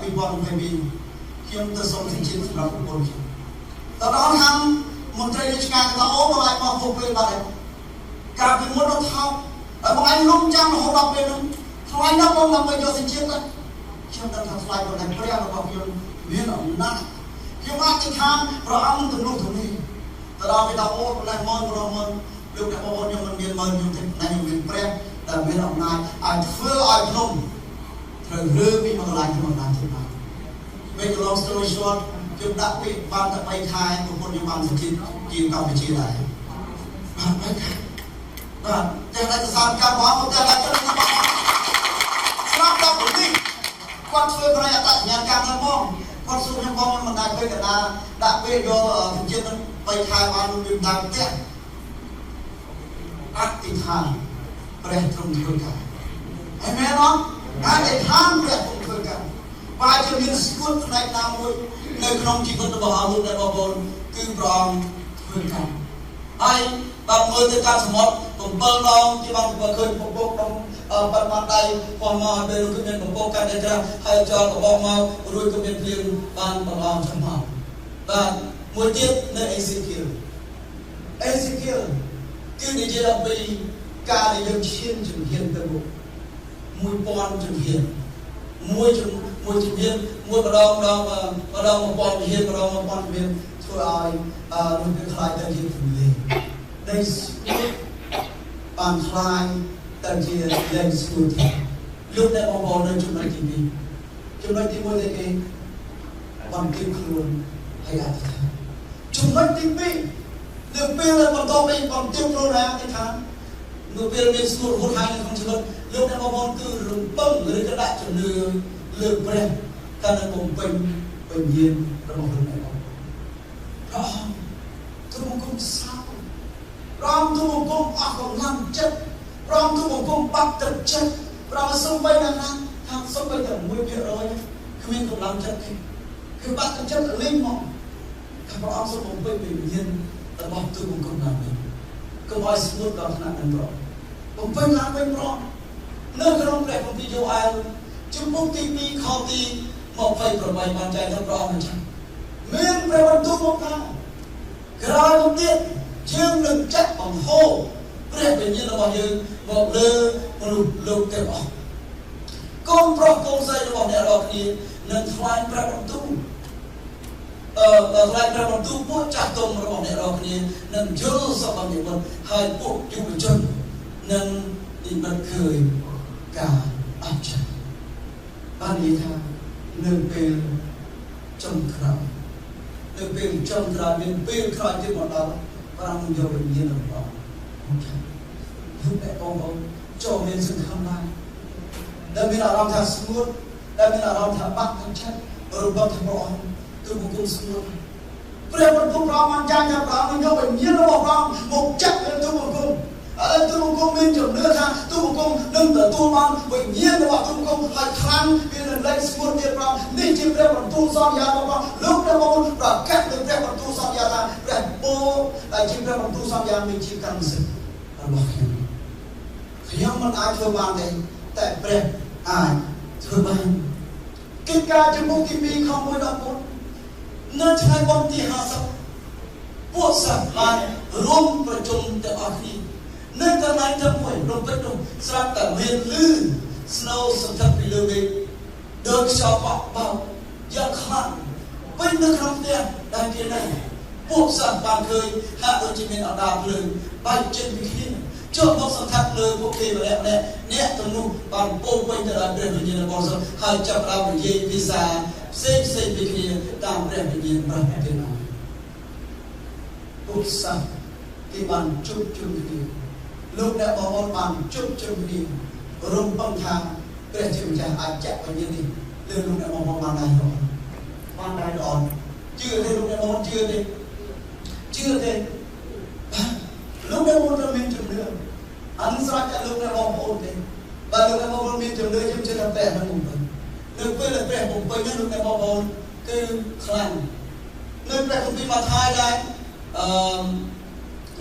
ปีบอลไปปีเขียนตัวสมสิบสำหรับคนตอนนั้นทำมนตรีราชการเราโอ้มาไล่มาฟุกเป็นอะไรการเป็นมดเราเท้าบางอันลุ่มจังเราเราเป็นทลายนักลงเราไปโยสิเชียกันเชื่อมกันทำทลายคนไหนเปรี้ยวเราเพียงเวียนออกหน้าเพียงว่าที่ทางเราเอามันถึงลูกถึงนี่แต่เราไปทำโอ้คนไหนมอนเรามันลูกแต่พอวันยังมันเวียนมันอยู่ที่ไหนอยู่เวียนเปรี้ยวแต่เวียนออกหน้าไอ้เฟื่อไอ้พนมเธอเรื่องมีมันลายที่มันลายที่มาไม่จะลองสโตรชวนจุดดักไปบ้านตะไปทายบางคนยังบ้านสกินกินกับไปชี้ไหลบ้านไปทายแต่ในสถานการณ์ของผมแต่ละจะต้องมาสร้างตัวผมนี่ความช่วยภรรยาตัดงานการทำมองความสู้ยังมองมันได้ไปกันนะได้ไปโยถึงเช่นนั้นไปทายมันอยู่ทางเตี้ยอัติทานเปรตตรงเดียวกันเห็นไหมน้องอัติทานเปรตตรงเดียวกันไปจะมีสกุลในนามมวยในขนมจีบตัวอาวุธในบวรคือปรองเพื่อนกันไอ้บางมือที่การสมมติผมเปิดลองที่บางคนเคยพบตรงปัจจุบันใดพอมาเดินขึ้นเป็นผมพบกันในกระให้จอกับบอกมารุ่ยก็เป็นเพียงบางประลองชั้นหอมบางมวยเตี้ยในเอซิคิล Ezekiel គឺនិយាយអំពីការដែលយើងឈានជំហានទៅមុខ1000ជំហានមួយជំហានមួយម្ដង1000ជំហានម្ដង1000ជំហានធ្វើឲ្យនោះវាខ្លាយទៅជាទន្លេនៃបានខ្លាយទៅជាលែងស្ងួតលោកអ្នកបងប្អូននៅចំណុចទី2ចំណុចទី1ទេគេបានគិតខ្លួនហើយអធិដ្ឋានចំណុចទី2នៅពេលដែលបន្តពីបានគិតខ្លួនហើយអធិដ្ឋាននៅពេលមានស្ងួតរហូតហើយនៅក្នុងជីវិតលោកអ្នកបងប្អូនគឺរំពឹងឬក៏ដាក់ជំនឿលើព្រះតែនៅបំពេញបញ្ញារបស់លោកអ្នកបងព្រះទូបង្គំសោព្រះទូបង្គំអស់កម្លាំងចិត្តព្រះទូបង្គំបាត់ទឹកចិត្តព្រះសូមបីណាស់ថាសូមបីតែ1%គ្មានកម្លាំងចិត្តទេគឺបាត់ទឹកចិត្តលេងមកថាព្រះអង្គសូមបំពេញបញ្ញារបស់ទូបង្គំណាស់វិញកុំឲ្យស្ងួតដល់ថ្នាក់នឹងព្រះបំពេញឡើងវិញព្រះនៅក្នុងព្រះគម្ពីរយូអែលជំពូកទី2ខទី28បានចែកថាព្រះអង្គថាមានព្រះបន្ទូលមកថាក្រោយមកទៀតយើងនឹងចាក់បង្ហូរព្រះវិញ្ញាណរបស់យើងមកលើមនុស្សលោកទាំងអស់កូនប្រុសកូនស្រីរបស់អ្នករាល់គ្នានឹងថ្វាយព្រះបន្ទូលថ្វាយព្រះបន្ទូលពួកចាស់ទុំរបស់អ្នករាល់គ្នានឹងយល់សពនិមិត្តហើយពួកយុវជននឹងនិមិត្តឃើញការអស្ចារ្យបាននិយាយថានៅពេលចុងក្រោយនៅពេលចុងក្រោយមានពេលក្រោយទៀតមកដល់ព្រះអង្គយកវិញ្ញាណរបស់លោកអ្នកបងប្អូនចូលមានសង្ឃឹមណាស់ដែលមានអារម្មណ៍ថាស្ងួតដែលមានអារម្មណ៍ថាបាក់ទឹកចិត្តរបស់ព្រះអង្គគឺបុគ្គលស្ងួតព្រះបន្ទូលព្រះអង្គបានចាញ់ថាព្រះអង្គយកវិញ្ញាណរបស់ព្រះអង្គមកចាក់លើទូបង្គំហើយទូបង្គំមានជំនឿថាទូបង្គំនឹងទទួលបានវិញ្ញាណរបស់ទូបង្គំហើយខ្លាំងវានឹងលែងស្ងួតទៀតព្រះនេះជាព្រះបន្ទូលសន្យារបស់លោកព្រះបងប្រកាសលើព្រះបន្ទូលសន្យាថាព្រះពោដែលជាព្រះបន្ទូលសន្យាមានជាកម្មសិទ្ធិរបស់ខ្ញុំមិនអាចធ្វើបានទេតែព្រះអាចធ្វើបានកិច្ចការជំនុំទី2ខ1ដល់4នៅថ្ងៃបុណ្យទី50ពួកសាសនារួមប្រជុំទាំងអស់គ្នានៅកន្លែងតែមួយរំពេចនោះស្រាប់តែមានលឺស្នូសន្ធឹកពីលើមេឃដូចខ្យល់បក់បោកយ៉ាងខ្លាំងពេញនៅក្នុងផ្ទះដែលគេនៅពួកសាសបានឃើញហាក់ដូចជាមានអណ្ដាតភ្លើងបែកចេញពីគ្នាចុះមកសន្ធឹកលើពួកគេម្នាក់អ្នកទាំងនោះបានពោលពេញទៅដោយព្រះវិញ្ញាណបរិសុទ្ធហើយចាប់ផ្ដើមនិយាយភាសាផ្សេងពីគ្នាតាមព្រះវិញ្ញាណប្រកបទៅនោះពួកសាសគេបានជួបជុំគ្នាលោកអ្នកបងប្អូនបានជួបជុំគ្នារំពឹងថាព្រះជាម្ចាស់អាចចាក់វិញ្ញាណនេះលើលោកអ្នកបងប្អូនបានដែរល្អជឿទេលោកអ្នកបងប្អូនជឿទេលោកអ្នកបងប្អូនមានជំនឿអនុស្រ័យតែលោកអ្នកបងប្អូនទេបើលោកអ្នកបងប្អូនមានជំនឿខ្ញុំជឿថាព្រះនឹងបំពេញនៅពេលដែលព្រះបំពេញលោកអ្នកបងប្អូនគឺខ្លាំងនៅព្រះគម្ពីរម៉ាថាយដែរ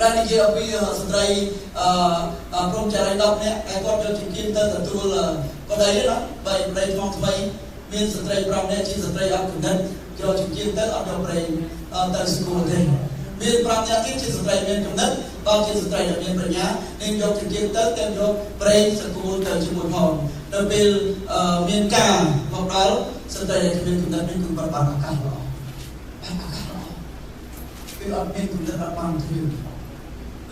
ដែលនិយាយអំពីស្ត្រីព្រមចារី10នាក់ហើយគាត់យកជំនាញទៅទទួលប្តីណាបីប្តីថ្មីមានស្ត្រី5នាក់ជាស្ត្រីអត់គណិតយកជំនាញទៅអត់យកប្រេងទៅស្គាល់ទេមាន5នាក់ទៀតជាស្ត្រីមានគណិតបើជាស្ត្រីដែលមានប្រាជ្ញានឹងយកជំនាញទៅតែយកប្រេងស្គាល់ទៅជាមួយផងនៅពេលមានការមកដល់ស្ត្រីដែលមានគណិតនេះគឺបានឱកាសល្អគឺអត់មានគណិតអត់បានធ្វើ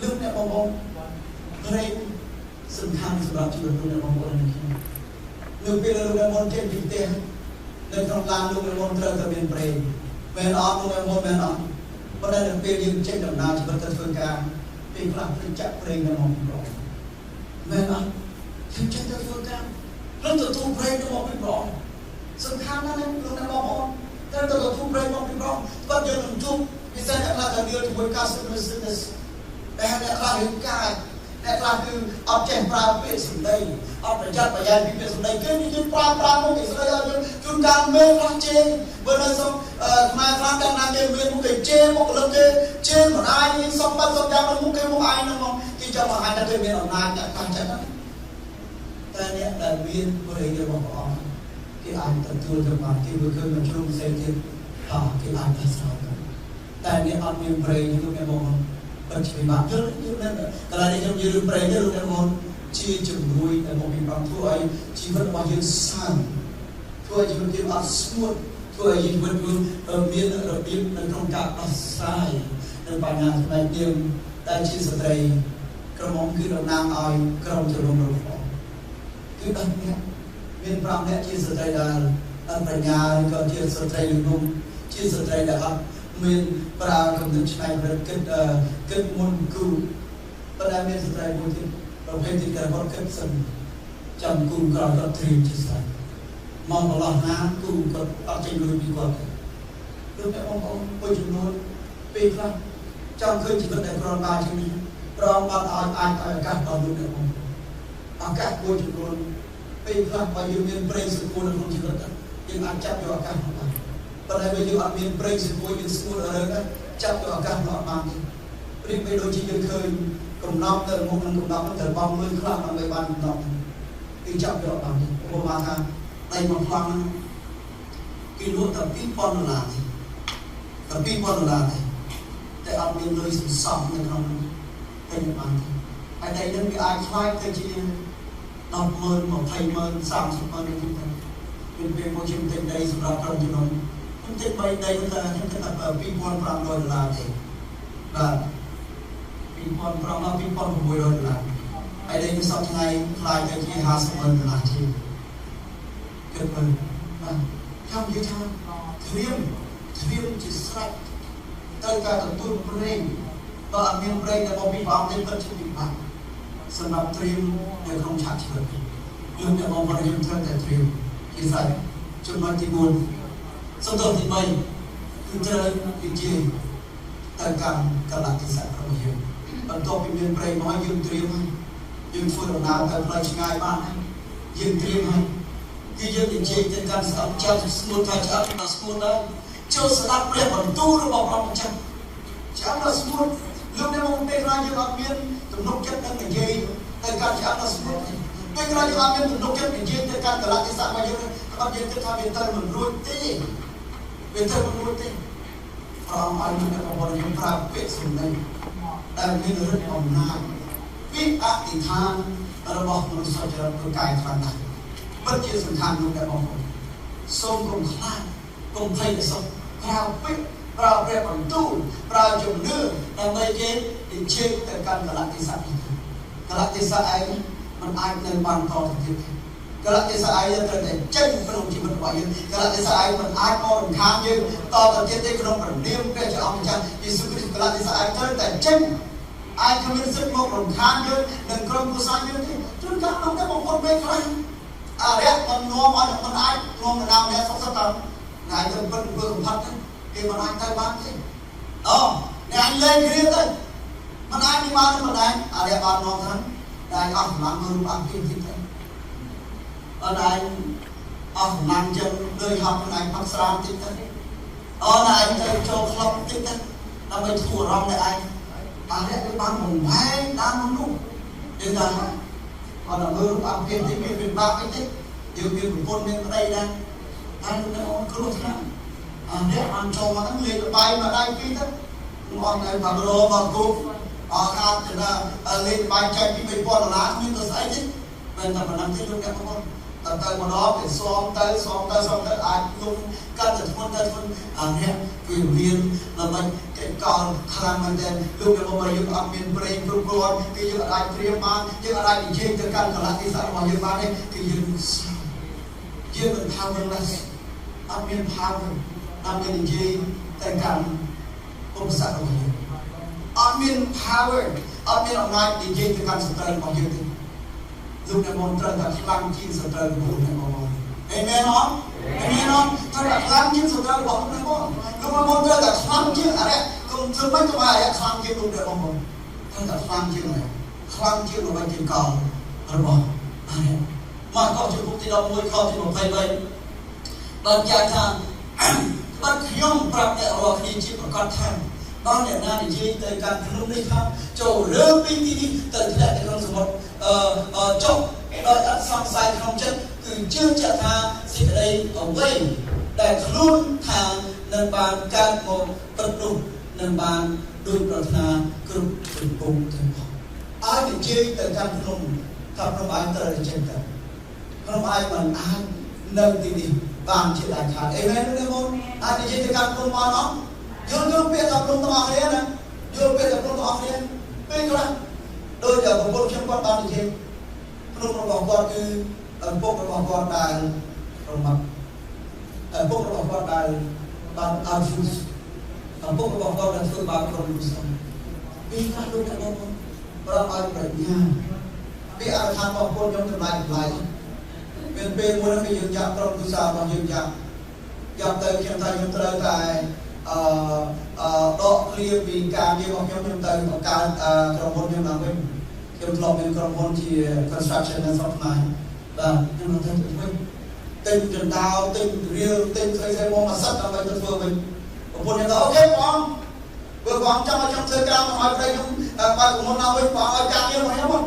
លោកអ្នកបងប្អូនប្រេងសំខាន់សម្រាប់ជីវិតលោកអ្នកបងប្អូននេះនៅពេលលោកអ្នកបងប្អូនចេញពីផ្ទះនៅក្នុងឡានលោកអ្នកបងប្អូនត្រូវតែមានប្រេងមែនអត់លោកអ្នកបងប្អូនមែនអត់ប៉ុន្តែនៅពេលយើងចេញដំណើរជីវិតទៅធ្វើការពេលខ្លះព្រឹកចាក់ប្រេងនៅមកពីប្រងមែនអត់យើងចេញទៅធ្វើការនឹងទទួលប្រេងរបស់ពីប្រងសំខាន់ណាស់លោកអ្នកបងប្អូនត្រូវទៅទទួលប្រេងរបស់ពីប្រងបើយើងនឹងជួបពិសេសអ្នកខ្លះដែលមានជាមួយការសិក្សាតែអ្នកខ្លះរឿងកាយអ្នកខ្លះគឺអត់ចេះប្រើពាក្យសម្ដីអត់ប្រយ័ត្នប្រយែងពីពាក្យសម្ដីគឺនិយាយប្រើមុខគេស្ដីឲ្យយើងជួនកាលមេខ្លះជេរបើនៅសុំខ្មែរខ្លះតែណាគេមានមុខគេជេរមុខលើគេជេរមិនអាយសុំបាត់សុំយ៉ាងមុខគេមុខអាយហ្នឹងមកគេចាំបង្ហាញថាគេមានអំណាចតែខ្លាំងចិត្តណាតែអ្នកដែលមានប្រេងរបស់ព្រះអង្គគេអាចទទួលទៅបានគេមើលឃើញមកជ្រុំផ្សេងទៀតគេអាចទៅស្រោបតែអ្នកអត់មានប្រេងគឺគេបងប បិទពីមកយើងនឹងកន្លែងនេះខ្ញុំនិយាយរឿងប្រេងរឿងដែលមកជាជំនួយដែលមកពីបានធ្វើឲ្យជីវិតរបស់យើងសានធ្វើឲ្យជីវិតយើងអត់ស្ងួតធ្វើឲ្យជីវិតយើងមានរបៀបនៅក្នុងការដោះស្រាយនៅបញ្ហាផ្នែកយើងដែលជាស្ត្រីក្រមុំគឺតំណាងឲ្យក្រុមជំនុំរបស់គឺ10នាក់មាន5នាក់ជាស្ត្រីដែលបញ្ញាក៏ជាស្ត្រីលំនុំជាស្ត្រីដែលអត់មានប្រើកំណត់ឆ្នៃប្រគិតគិតមុនគូប៉ុន្តែមានស្ត្រីមួយទៀតប្រភេទទីការគាត់គិតសិនចាំគូក្រោយគាត់ត្រៀមជាស្រីមកកន្លងណាគូគាត់អត់ចេញលុយពីគាត់ទេដូចតែបងប្អូនមួយចំនួនពេលខ្លះចង់ឃើញជីវិតដែលក្របានជាងនេះប្រងបានឲ្យអាចឲ្យឱកាសដល់លោកអ្នកបងឱកាសមួយចំនួនពេលខ្លះបើយើងមានប្រេងសុខនៅក្នុងជីវិតយើងអាចចាប់យកឱកាសនោះបានប៉ុន្តែបើយើងអត់មានប្រេងសុខយើងស្ងួតរើចាប់យកឱកាសនោះអត់បានទេព្រៀបបីដូចជាយើងឃើញកំណត់ទៅមុខនឹងកំណត់ទៅបងលុយខ្លះដើម្បីបានកំណត់គឺចាប់យកបានទេព្រោះថាដៃមកខ្លាំងគេលក់តែ$2,000ទេតែ$2,000ទេតែអត់មានលុយសន្សំនៅក្នុងពេញបានទេហើយដៃនឹងវាអាចខ្លាយទៅជា10,000 20,000 30,000នេះទៅមានពេលមកជិះទិញដីសម្រាប់ក្រុមជំនុំខ្ញុំទិញ3ដីទៅខ្ញុំគិតថា$2,500ទេបាទ$2,500ដល់$2,600ហើយដីនេះសប្តាហ៍ថ្ងៃខ្លាយទៅជា$50,000ជាងគិតមើលបាទខ្ញុំនិយាយថាត្រៀមជាស្រេចត្រូវការទទួលប្រេងបើអត់មានប្រេងដែលមកពីព្រះអង្គទេពិតជាពិបាកសម្រាប់ត្រៀមនៅក្នុងឆាកជីវិតយើងអ្នកបងប្អូនយើងត្រូវតែត្រៀមជាស្រេចចំណុចទី4សំដៅទី3គឺត្រូវនិយាយទៅកាន់កលៈទេសៈរបស់យើងបន្ទាប់ពីមានប្រេងមកយើងត្រៀមហើយយើងធ្វើដំណើរទៅផ្លូវឆ្ងាយបានយើងត្រៀមហើយគឺយើងនិយាយទៅកាន់ស្អប់ចាំស្ងួតថាឆ្អប់ដល់ស្ងួតដែរចូលស្ដាប់ព្រះបន្ទូលរបស់ព្រះម្ចាស់ឆ្អប់ដល់ស្ងួតលោកអ្នកមកពេលណាយើងអត់មានទំនុកចិត្តនឹងនិយាយទៅកាន់ឆ្អប់ដល់ស្ងួតពេលណាយើងអត់មានទំនុកចិត្តនិយាយទៅកាន់កលៈទេសៈរបស់យើងគាត់យើងគិតថាវាទៅមិនរួចទេវាទៅមិនរួចទេព្រះអង្គឲ្យលោកអ្នកបងប្អូនយើងប្រើពាក្យសម្ដីដែលមានឫទ្ធិអំណាចពីអធិដ្ឋានរបស់មនុស្សចរិតគឺកាយខ្លាំងណាស់ពិតជាសំខាន់លោកអ្នកបងប្អូនសូមកុំខ្លាចកុំភ័យទៅសោះប្រើពាក្យប្រើព្រះបន្ទូលប្រើជំនឿដើម្បីគេនិយាយទៅកាន់កលៈទេសៈនេះកលៈទេសៈឯងមិនអាចនៅបានតទៅទៀតទេកលៈទេសៈឯងត្រូវតែចេញក្នុងជីវិតរបស់យើងកលៈទេសៈឯងមិនអាចមករំខានយើងតទៅទៀតទេក្នុងព្រះនាមព្រះអង្គម្ចាស់យេស៊ូវគ្រីស្ទកលៈទេសៈឯងត្រូវតែចេញអាចគ្មានសិទ្ធិមករំខានយើងនិងក្រុមគ្រួសារយើងទេជួនកាលលោកអ្នកបងប្អូនពេលខ្លះអរិយមិននាំឲ្យមិនអាចនាំទៅដល់អ្នកសុខសត្វទៅថ្ងៃទៅពិតធ្វើកំផាត់ទៅគេមិនអាចទៅបានទេអ្នកលេងគ្រាទៅមិនអាចមានបានមិនអាចអរិយបាននាំទៅតែអស់កម្លាំងមើលរូបអភិទៀតទៅអត់ឯងអស់កម្លាំងចឹងដូចហត់ខ្លួនឯងផឹកស្រាមតិចទៅតែឯងទៅចូលក្លឹបតិចទៅដើម្បីធ្វើអារម្មណ៍តែឯងអរិយវាបានបំផែងតាមមនុស្សយើងថាគាត់ទៅមើលរូបអភិតិមានវិបាកអីទេយើងមានប្រពន្ធមានប្តីដែរតែនៅគ្រោះថ្នាក់អ្នកបានចូលមកហ្នឹងលេងល្បែងមកដៃពីរទៅមកនៅបារោមកគូខាតទៅលេងល្បែងចែកពី$2,000មានទៅស្អីទេមិនតែប៉ុណ្ណឹងទេលោកអ្នកបងប្អូនទៅម្ដងគេស៊ំទៅអាចលំកាត់ទៅធ្ងន់អ្នកវាមានដើម្បីកិច្ចការខ្លាំងមែនទែនលោកអ្នកបងប្អូនយើងអត់មានប្រេងគ្រប់គ្រាន់គឺយើងអាចត្រៀមបានយើងអាចនិយាយទៅកាន់កលៈទេសៈរបស់យើងបានទេគឺយើងមិន powerless អត់មាន power ដើម្បីនិយាយទៅកាន់ឧបសគ្គរបស់យើងអត់មាន power អត់មានអំណាចនិយាយទៅកាន់សត្រូវរបស់យើងទេលោកអ្នកបងត្រូវតែខ្លាំងជាងសត្រូវរបស់អ្នកបងអេមែនអត់ត្រូវតែខ្លាំងជាងសត្រូវរបស់អ្នកបងលោកអ្នកបងត្រូវតែខ្លាំងជាងអរិយកុំធ្វើមិនទៅអរិយខ្លាំងជាងលោកអ្នកបងត្រូវតែខ្លាំងជាងរបស់ជាកលរបស់អរិយមកកោជំពូកទី11ខទី23បានចែកថាបាត់ខ្ញុំប្រាប់អ្នករាល់គ្នាជាប្រកាសថាបើអ្នកណានិយាយទៅកាន់ភ្នំនេះថាចូលរើពីទីនេះទៅធ្លាក់ទៅក្នុងសមុទ្រចុះដោយអត់សង្ស័យក្នុងចិត្តគឺជឿជាក់ថាសេចក្តីអ្វីដែលខ្លួនថានឹងបានកើតមកព្រឹកនោះ នឹងបានដោយប្រាថ្នាគ្រប់កំពុងទាំងអស់អាចនិយាយទៅកាន់ក្នុងថាក្នុងអាចត្រូវតែចេញទៅក្នុងអាចមិនអាចនៅទីនេះបានជាដាច់ខាតអេមែនទេបងអាចនិយាយទៅកាន់ក្នុងបានអត់យល់ពាក្យថាក្នុងទាំងអស់គ្នាណាយល់ពាក្យថាក្នុងទាំងអស់គ្នាពេលខ្លះដោយតែប្រពន្ធខ្ញុំគាត់បាននិយាយក្នុងរបស់គាត់គឺឪពុករបស់គាត់ដែលរមាត់ឪពុករបស់គាត់ដែលបានអត់ជួយឪពុករបស់គាត់ដែលធ្វើបាបខ្លួនវិសុទ្ធពេលខ្លះលោកតែបងប្រហែលប្រាជ្ញាពីអរថាបងប្អូនខ្ញុំចម្លែកមានពេលមួយហ្នឹងយើងចាប់ក្រុមទូរស័ព្ទរបស់យើងចាប់ទៅខ្ញុំថាខ្ញុំត្រូវតែដកឃ្លាពីការងាររបស់ខ្ញុំទៅបង្កើតក្រុមហ៊ុនខ្ញុំឡើងវិញខ្ញុំធ្លាប់មានក្រុមហ៊ុនជា construction នៅស្រុកខ្មែរបាទខ្ញុំទៅវិញទិញចណ្ដោទិញរៀលទិញស្អីមកសិតដើម្បីទៅធ្វើវិញប្រពន្ធខ្ញុំថាអូខេបងបើបងចង់ឲ្យខ្ញុំធ្វើការមកឲ្យប្រៃខ្ញុំបើក្រុមហ៊ុនឡើងវិញបងឲ្យការងាររបស់ខ្ញុំមក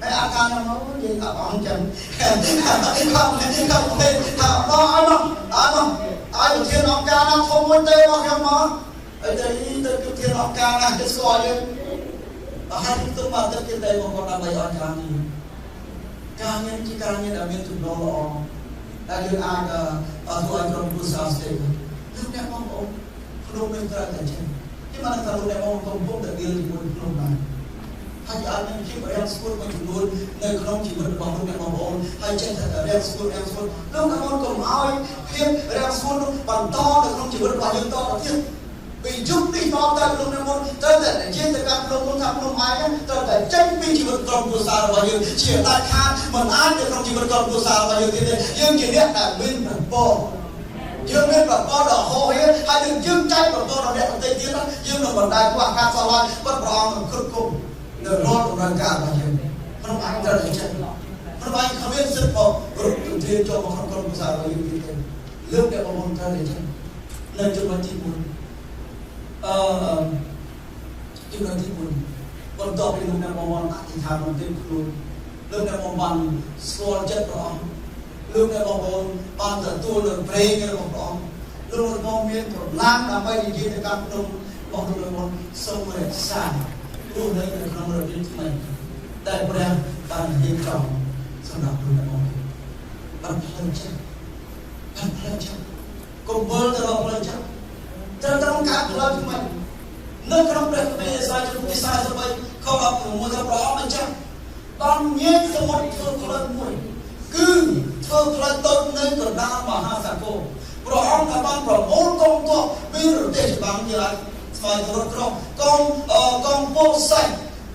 ហើយអាការខ្ញុំមកនិយាយថាបងចឹងខ្ញុំថាបងឲ្យមកឲ្យប្រធានអង្គការណាធំមួយទៅមកខ្ញុំមកហើយទៅប្រធានអង្គការណាគេស្គាល់យើងអត់ហើយទៅមកទៅគេទៅមកគាត់ដើម្បីឲ្យការងារជាការងារដែលមានចំណូលល្អដែលយើងអាចធ្វើឲ្យក្រុមគ្រួសារស្ទើរគឺអ្នកបងប្អូនក្នុងនឹងត្រូវតែចេះខ្ញុំមិនថាលោកអ្នកបងប្អូនកំពុងតែរៀនជាមួយក្នុងបានហើយអាចមានជីវរៀងស្គាល់មួយចំនួននៅក្នុងជីវិតរបស់លោកអ្នកបងប្អូនហើយចេះតែរៀងស្គាល់លោកអ្នកបងកុំឲ្យភាពរៀងស្គាល់បន្តនៅក្នុងជីវិតរបស់យើងតទៅទៀតពីយុគនេះមកដល់លោកអ្នកបងត្រូវតែនិយាយទៅកាន់លោកថាក្នុងឯងត្រូវតែចេញពីជីវិតក្រុមគ្រួសាររបស់យើងជាដាច់ខាតមិនអាចនៅក្នុងជីវិតក្រុមគ្រួសាររបស់យើងទៀតទេយើងជាអ្នកដែលមានប្រព័ន្ធយើងមានប្រព័ន្ធដ៏ហោហៀហើយយើងចែកប្រព័ន្ធរបស់អ្នកដទៃទៀតយើងនឹងបណ្ដាលពួកអាកាសស្រឡាញ់បាត់ប្រអងគ្រប់គុំនៅរត់ដំណើរការរបស់យើងក្នុងអាចត្រូវតែចេះក្នុងអាចគ្មានសិទ្ធិមករុកទន្ទ្រានចូលមកក្នុងក្រុមគ្រួសាររបស់យើងទៀតទេលើកតែបងប្អូនត្រូវតែចេះនៅចំណុចទី1ចំណុចទី1បន្ទាប់ពីលោកអ្នកបងប្អូនអធិដ្ឋានបន្ទាបខ្លួនលោកអ្នកបងប្អូនស្គាល់ចិត្តព្រះអង្គលោកអ្នកបងប្អូនបានទទួលនូវព្រេងរបស់ព្រះអង្គលោកអ្នកបងមានប្រឡាំងដើម្បីនិយាយទៅកាន់ក្នុងរបស់លោកអ្នកបងសូមរក្សាព្រោះនៅក្នុងរបៀបថ្មីតែព្រះបានរៀបចំសម្រាប់លោកអ្នកបងបានផ្លូវចិត្តកុំវិលទៅរកផ្លូវចិត្តត្រូវត្រង់ការផ្លូវថ្មីនៅក្នុងព្រះគម្ពីរអេសាយជំពូកទី43ខ16ថាព្រះអង្គបញ្ជាក់បានញែកសមុទ្រធ្វើផ្លូវមួយគឺធ្វើផ្លូវតូចនៅកណ្ដាលមហាសាគរព្រះអង្គបានប្រមូលកងទ័ពពីប្រទេសច្បាំងជាស្វែងរកក្រុមកងពលសេះ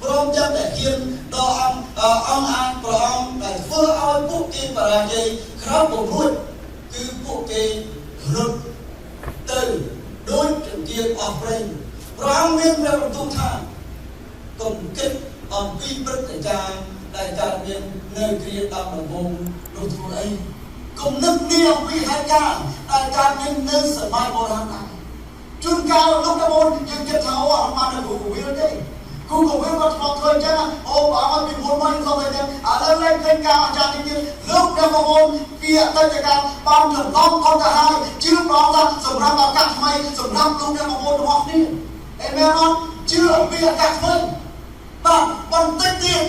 ព្រមទាំងតែហ៊ានដល់អង្គអានព្រះអង្គដែលធ្វើឲ្យពួកគេបរាជ័យក្រោមពរួចគឺពួកគេរត់ទៅដោយចង្កៀងអស់ព្រៃព្រះអង្គមានព្រះបន្ទូលថាកុំគិតអំពីព្រឹត្តិការណ៍ដែលកើតមាននៅគ្រាដំបូងនោះធ្វើអីកុំនឹកនាអំពីហេតុការណ៍ដែលកើតមាននៅសម័យបុរាណដែរជួនកាលលោកតាបងយើងគិតថាអូអត់បាននៅគូកវិលទេគូកវិលក៏ធ្លាប់ធ្វើអញ្ចឹងអូព្រះអង្គពីមុនមកខ្ញុំទៅតែឥឡូវឡើងឃើញការអាចារ្យទៀតលោកតាបងពីអតីតកាលបានចន្លងអត់ទៅហើយជឿព្រះអង្គថាសម្រាប់ឱកាសថ្មីសម្រាប់លោកតាបងរបស់គ្នាអេមែនអត់ជឿអំពីឱកាសថ្មីបាទបន្តិចទៀត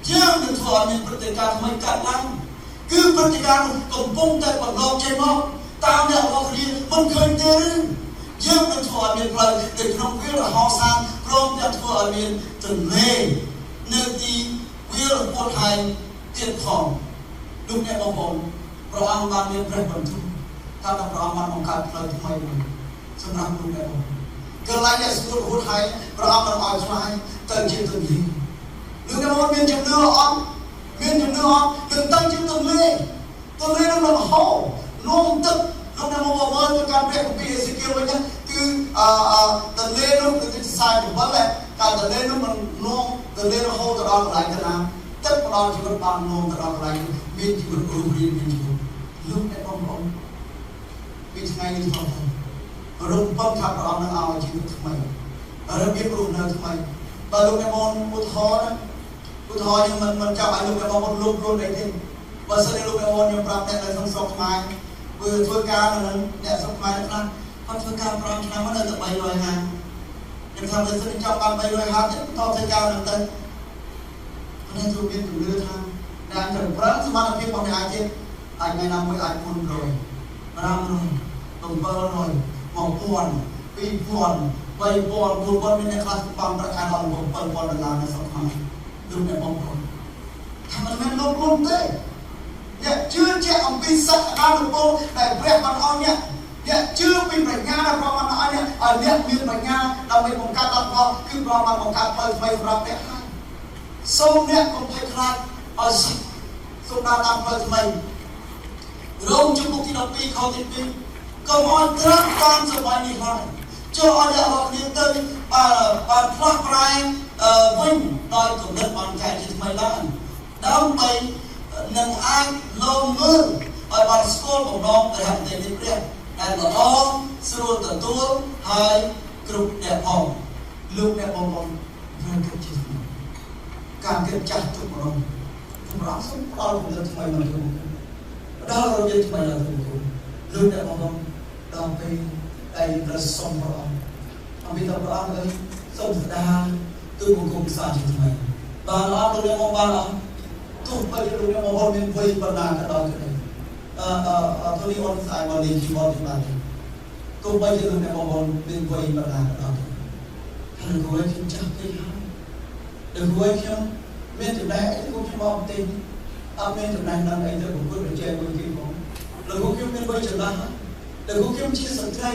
យើងនឹងធ្វើឲ្យមានព្រឹត្តិការណ៍ថ្មីកើតឡើងគឺព្រឹត្តិការណ៍នោះកំពុងតែបន្តចេញមកតាមអ្នករបស់គ្នាមិនឃើញទេយើងនឹងធ្វើឲ្យមានផ្លូវនៅក្នុងវាលរហោសានព្រមទាំងធ្វើឲ្យមានទន្លេនៅទីវាលពុតហើយទៀតផងលោកអ្នកបងប្អូនព្រះអង្គបានមានព្រះបន្ទូលថាព្រះអង្គបានបង្កើតផ្លូវថ្មីមួយសម្រាប់លោកអ្នកបងកន្លែងដែលស្គួតរហូតហើយព្រះអង្គបានឲ្យឆ្លាយទៅជាទន្លេលោកអ្នកបងមានជំនឿអត់នឹងទៅជាទន្លេនឹងហូរនោមទឹកលោកអ្នកមកមើលទៅកាន់ព្រះគម្ពីរអេសេគៀលវិញគឺទន្លេនោះគឺខ្សែចំបល់តែទន្លេនោះមិននោមទន្លេនោះហូរទៅដល់កន្លែងទៅណាទឹកផ្ដល់ជីវិតបាននោមទៅដល់កន្លែងមានជីវិតរូបរាងមានជីវិតលោកអ្នកបងប្អូនពីថ្ងៃនេះផងរំពឹងថាព្រះអង្គនឹងឲ្យជីវិតថ្មីរបៀបរស់នៅថ្មីបើលោកអ្នកបងឧទាហរណ៍យើងមិនចាំឲ្យលោកអ្នកបងលុបខ្លួនអីទេបើសិនជាលោកអ្នកបងខ្ញុំប្រាប់អ្នកនៅក្នុងស្រុកខ្មែរធ្វើការនៅនឹងអ្នកស្រុកខ្មែរខ្លះ គាត់ធ្វើការប្រងឆ្នាំមកនៅតែ300ហាខ្ញុំថាទៅសិនចង់បាន300ហាទៀតតធ្វើការនឹងទៅនេះគឺមានជំនឿថាដែលត្រូវប្រើសមត្ថភាពរបស់អ្នកអាចទៀតអាចថ្ងៃណាមួយអាច100 500 700 1000 2000 4000មានអ្នកខ្លះបានប្រាក់ខែដល់$7000នៅស្រុកខ្មែរដូចអ្នកបងប្អូនថាមិនមែនលោកគុំទេអ្នកជឿជាក់អំពីសក្តានុពលដែលព្រះបានអស់អ្នកជឿពីប្រាជ្ញាដែលព្រះបានអស់អ្នកឲ្យអ្នកមានប្រាជ្ញាដើម្បីបង្កើតដល់ផលគឺព្រះបានបង្កើតផ្លូវថ្មីសម្រាប់អ្នកហើយសូមអ្នកកុំភ័យខ្លាចឲ្យសូមដើរតាមផ្លូវថ្មីរោមជំពូកទី12ខទី2កុំឲ្យត្រាំតាមសម័យនេះឡើយចូលឲ្យអ្នករបស់គ្នាទៅបានផ្លាស់ប្រែវិញដោយគំនិតបានកែជាថ្មីឡើងដើម្បីនឹងអាចលោមមើលឲ្យបានស្គាល់បំណងព្រះបន្ទាយនេះព្រះដែលល្អស្រួលទទួលហើយគ្រប់អ្នកផងលោកអ្នកបងប្អូនត្រូវគិតជាថ្មីការគិតចាស់ទុកម្ដងសម្រាប់សូមផ្ដល់គំនិតថ្មីមកទៅដល់រយៈថ្មីដល់ទៅលោកអ្នកបងប្អូនដល់ពេលដែលប្រសុំព្រះអង្គអំពីព្រះអង្គទៅសូមស្ដារទូបង្គំសាជាថ្មីបានអត់លោកអ្នកបងបានអត់ទោះបីលោកអ្នកបងមានវ័យប៉ុណ្ណាក៏ដោយក្តីទូនេះអូនស្អាយមកលេងជីវតបានទោះបីជាលោកអ្នកបងមានវ័យប៉ុណ្ណាក៏ដោយហើយគួរខ្ញុំចាស់ពេកហើយដល់គួរខ្ញុំមានចំណែកអីខ្ញុំមកទេអត់មានចំណែកដល់អីទៅប្រគល់ប្រជែងមួយគេផងលោកខ្ញុំមានវ័យចំណាស់ដល់ខ្ញុំជាស្ត្រី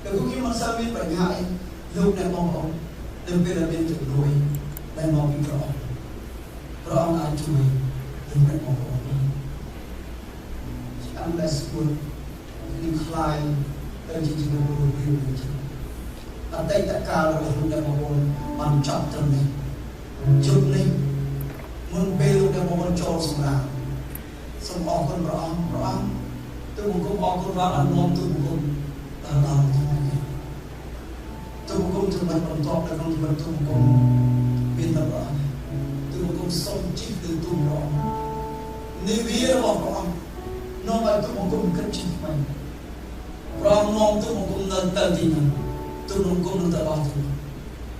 ដល់ខ្ញុំមិនសូវមានបញ្ហាអីលោកអ្នកបងប្អូននៅពេលដែលមានជំនួយដែលមកពីព្រះអង្គអាចជួយលោកអ្នកបងប្អូនចាំតែស្គាល់នឹងខ្លាយទៅជាជីវិតរបស់យើងអតីតកាលរបស់លោកអ្នកបងប្អូនបានចប់ត្រឹមនេះជប់នេះមុនពេលលោកអ្នកបងប្អូនចូលសម្រាប់សូមអរគុណព្រះអង្គទូបង្គំអរគុណបានអនុមោទទូបង្គំដល់ទូបង្គំចំណុចបន្តនៅក្នុងជីវិតទូបង្គំមានតែព្រះអង្គទូបង្គំសូមជិះទៅទូព្រះអង្គនិវារបស់ព្រះអង្គនាំឲ្យទូបង្គំគិតជាថ្មីព្រះអង្គនាំទូបង្គំនៅទៅទីនោះទូបង្គំនឹងទៅដល់ទីនោះ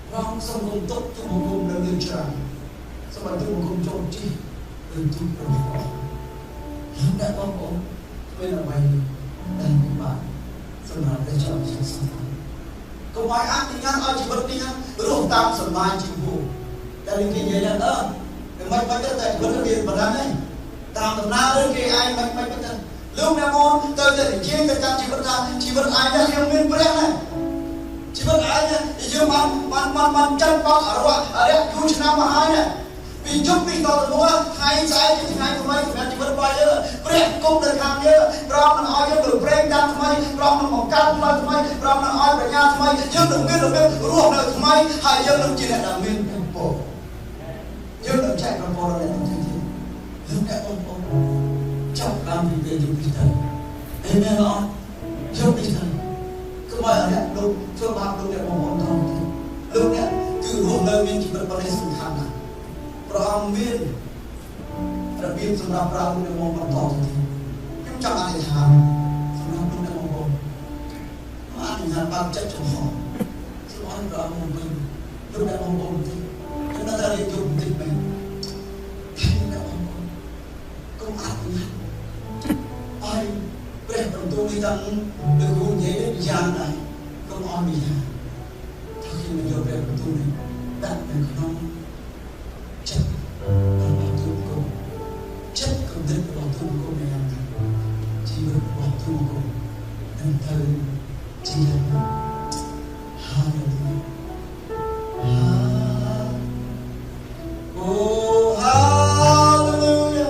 ព្រះអង្គសូមគុំទុកទូបង្គំនៅលើច្រើនសូមឲ្យទូបង្គំចូលជិះទៅទូព្រះអង្គហើយអ្នកបងប្អូនពេលអ្វីដែលបានសម្រាប់ព្រះចៅជាសង្ឃកុំឲ្យអនុញ្ញាតឲ្យជីវិតនេះរស់តាមសមាជីវៈដែលនិយាយថាមិនបាច់តែជីវិតវាបណ្ដាទេតាមដំណើរឬគេឯងមិនបាច់ទៅលោកអ្នកមកទៅតែនិយាយទៅតាមជីវិតថាជីវិតឯងខ្ញុំមានព្រះណាជីវិតឯងយើងបានចាត់បោករយូរឆ្នាំមកហើយណាពីជប់ពីតទៅមកថ្ងៃស្អែកជាថ្ងៃថ្មីសម្រាប់ជីវិតរបស់យើងព្រះគុំនៅខាងយើងប្រងមិនឲ្យយើងទៅប្រេងតាមថ្មីប្រងមិនបង្កើតផ្លូវថ្មីប្រងមិនឲ្យបញ្ញាថ្មីយើងនឹងមានរបៀបរស់នៅថ្មីហើយយើងនឹងជាអ្នកដែលមានពរយើងនឹងចែកប្រព័ន្ធរបស់អ្នកទាំងទៀតលោកអ្នកបងប្អូនចាប់តាមពីពេលយើងទៅអេមែនអត់យកទៅទៅគឺមកអ្នកលោកធ្វើបាបលោកអ្នកបងប្អូនទាំងលោកអ្នកគឺរស់នៅមានជីវិតបរិសុទ្ធខាងណាព្រះអង្គមានរបៀបសម្រាប់ប្រើលោកអ្នកបងប្អូនបន្តទៅខ្ញុំចង់អធិដ្ឋានសម្រាប់លោកអ្នកបងប្អូនអធិដ្ឋានបានចិត្តចំហសូមឲ្យព្រះអង្គមកវិញលោកអ្នកបងប្អូនទីខ្ញុំនៅតែរៀនយល់បន្តិចមែនអ្នកបងប្អូនកុំអធិដ្ឋានឲ្យព្រះបន្ទូលនេះទាំងលោកគ្រូនិយាយយ៉ាងណាកុំឲ្យមានថាខ្ញុំមិនយកព្រះបន្ទូលនេះដាក់នៅក្នុងចិត្តរបស់ទូបង្គំចិត្តគំនិតរបស់ទូបង្គំយ៉ាងណាជីវិតរបស់ទូបង្គំនឹងទៅជាយ៉ាងណាហាឡូវីអូហាឡូវី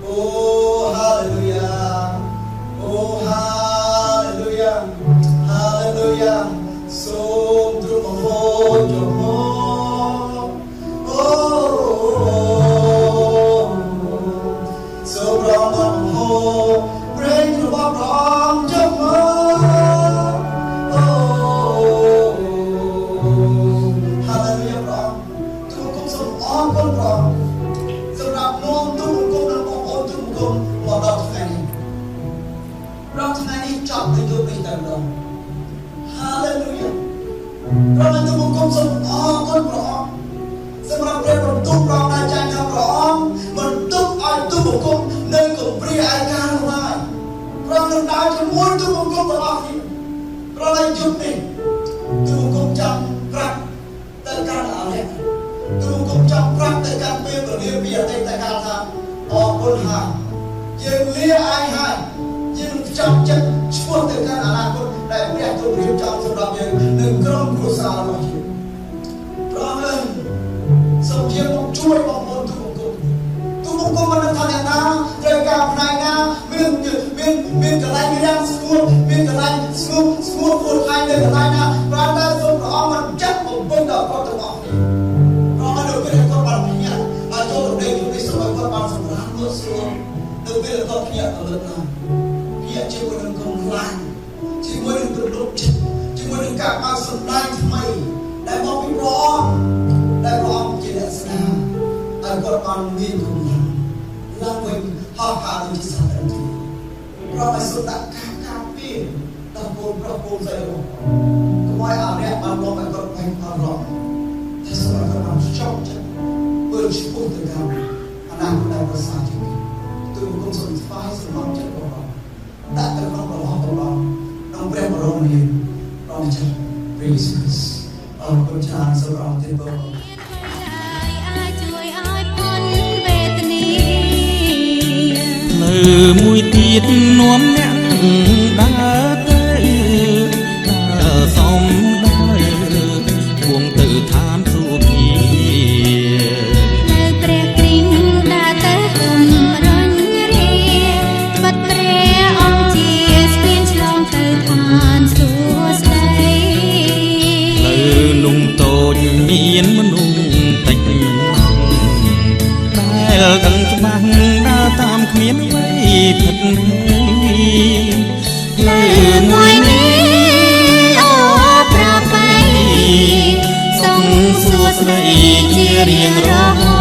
អូហាឡូវីអូហាឡូវីហាឡូវីសូមទ្រង់មកចូលមក เราเป็นตัวบุคคลสมคนพระองค์สำหรับเรื่องของตู้เราในใจของพระองค์มันตู้ไอ้ตู้บุคคลในกลุ่มปริยาการไว้เราหนึ่งดาวจะม้วนตู้บุคคลตลอดที่เราในจุดนี้ตู้บุคคลจำรักแต่การอะไรตู้บุคคลจำรักแต่การเป็นตัวเลี้ยงเบี้ยแต่การทำออกคนหายังเลี้ยไอ้ให้ยังจำจะช่วยแต่การอนาคตได้เรียกตัวเรียนจำสำหรับยังหนึ่งครอบครัวสาวเราอยู่เพราะนั้นสมเด็จต้องช่วยบางคนทุกคนมันทำอย่างนั้นเรื่องการพนันนะมีอะไรมีเรื่องสมุดมีอะไรสมุดพูดไทยเรื่องอะไรนะเพราะนั้นสมรองมันจับผมเป็นดอกก็ต้องออกเพราะมันดูเป็นคนบางอย่างอาจจะเราได้อยู่ในสมัยคนบางสมัยเมื่อส่วนดูเป็นคนเพี้ยนอะไรนะเพี้ยนจะเป็นคนกลางจะเป็นคนลุกจะเป็นการมาสนใจทำไมได้มองไปร้องได้ร้องเจริญสนาแต่คนบางมีคนล่างเวงห่อขาดูที่สัตว์ที่เราไปสุดตะกาปีตะโกนประโคมใส่ลงก็ไม่เอาเนี่ยมันลงไปก็ไปเอาหรอกแต่สมัยก่อนมันชอบจะเปิดชิบุตรกันอนาคตได้ประสาทที่ตัวคงสนใจสมองจะบอกแต่แต่เราบอกเราน้องเปรี้ยวเราเนี่ยเราจะเรียนเอาคนชาสำหรับที่บอกមួយទៀតនួមអ្នកដើរទៅដើរសំដើរគួងទៅឋានសុភានៅព្រះគ្រីស្ទដើរទៅគុំរញរាបាត់ព្រះអង្គជាស្ពានឆ្លងទៅឋានសួស្ដីលើนุ่งតូចមានមនុស្សតិចដែលដឹងច្បាស់ដើរតាមគ្មានអ្វីผิดเลยមួយនេះអូប្របីសុំសួស្ដីជារៀងរហូត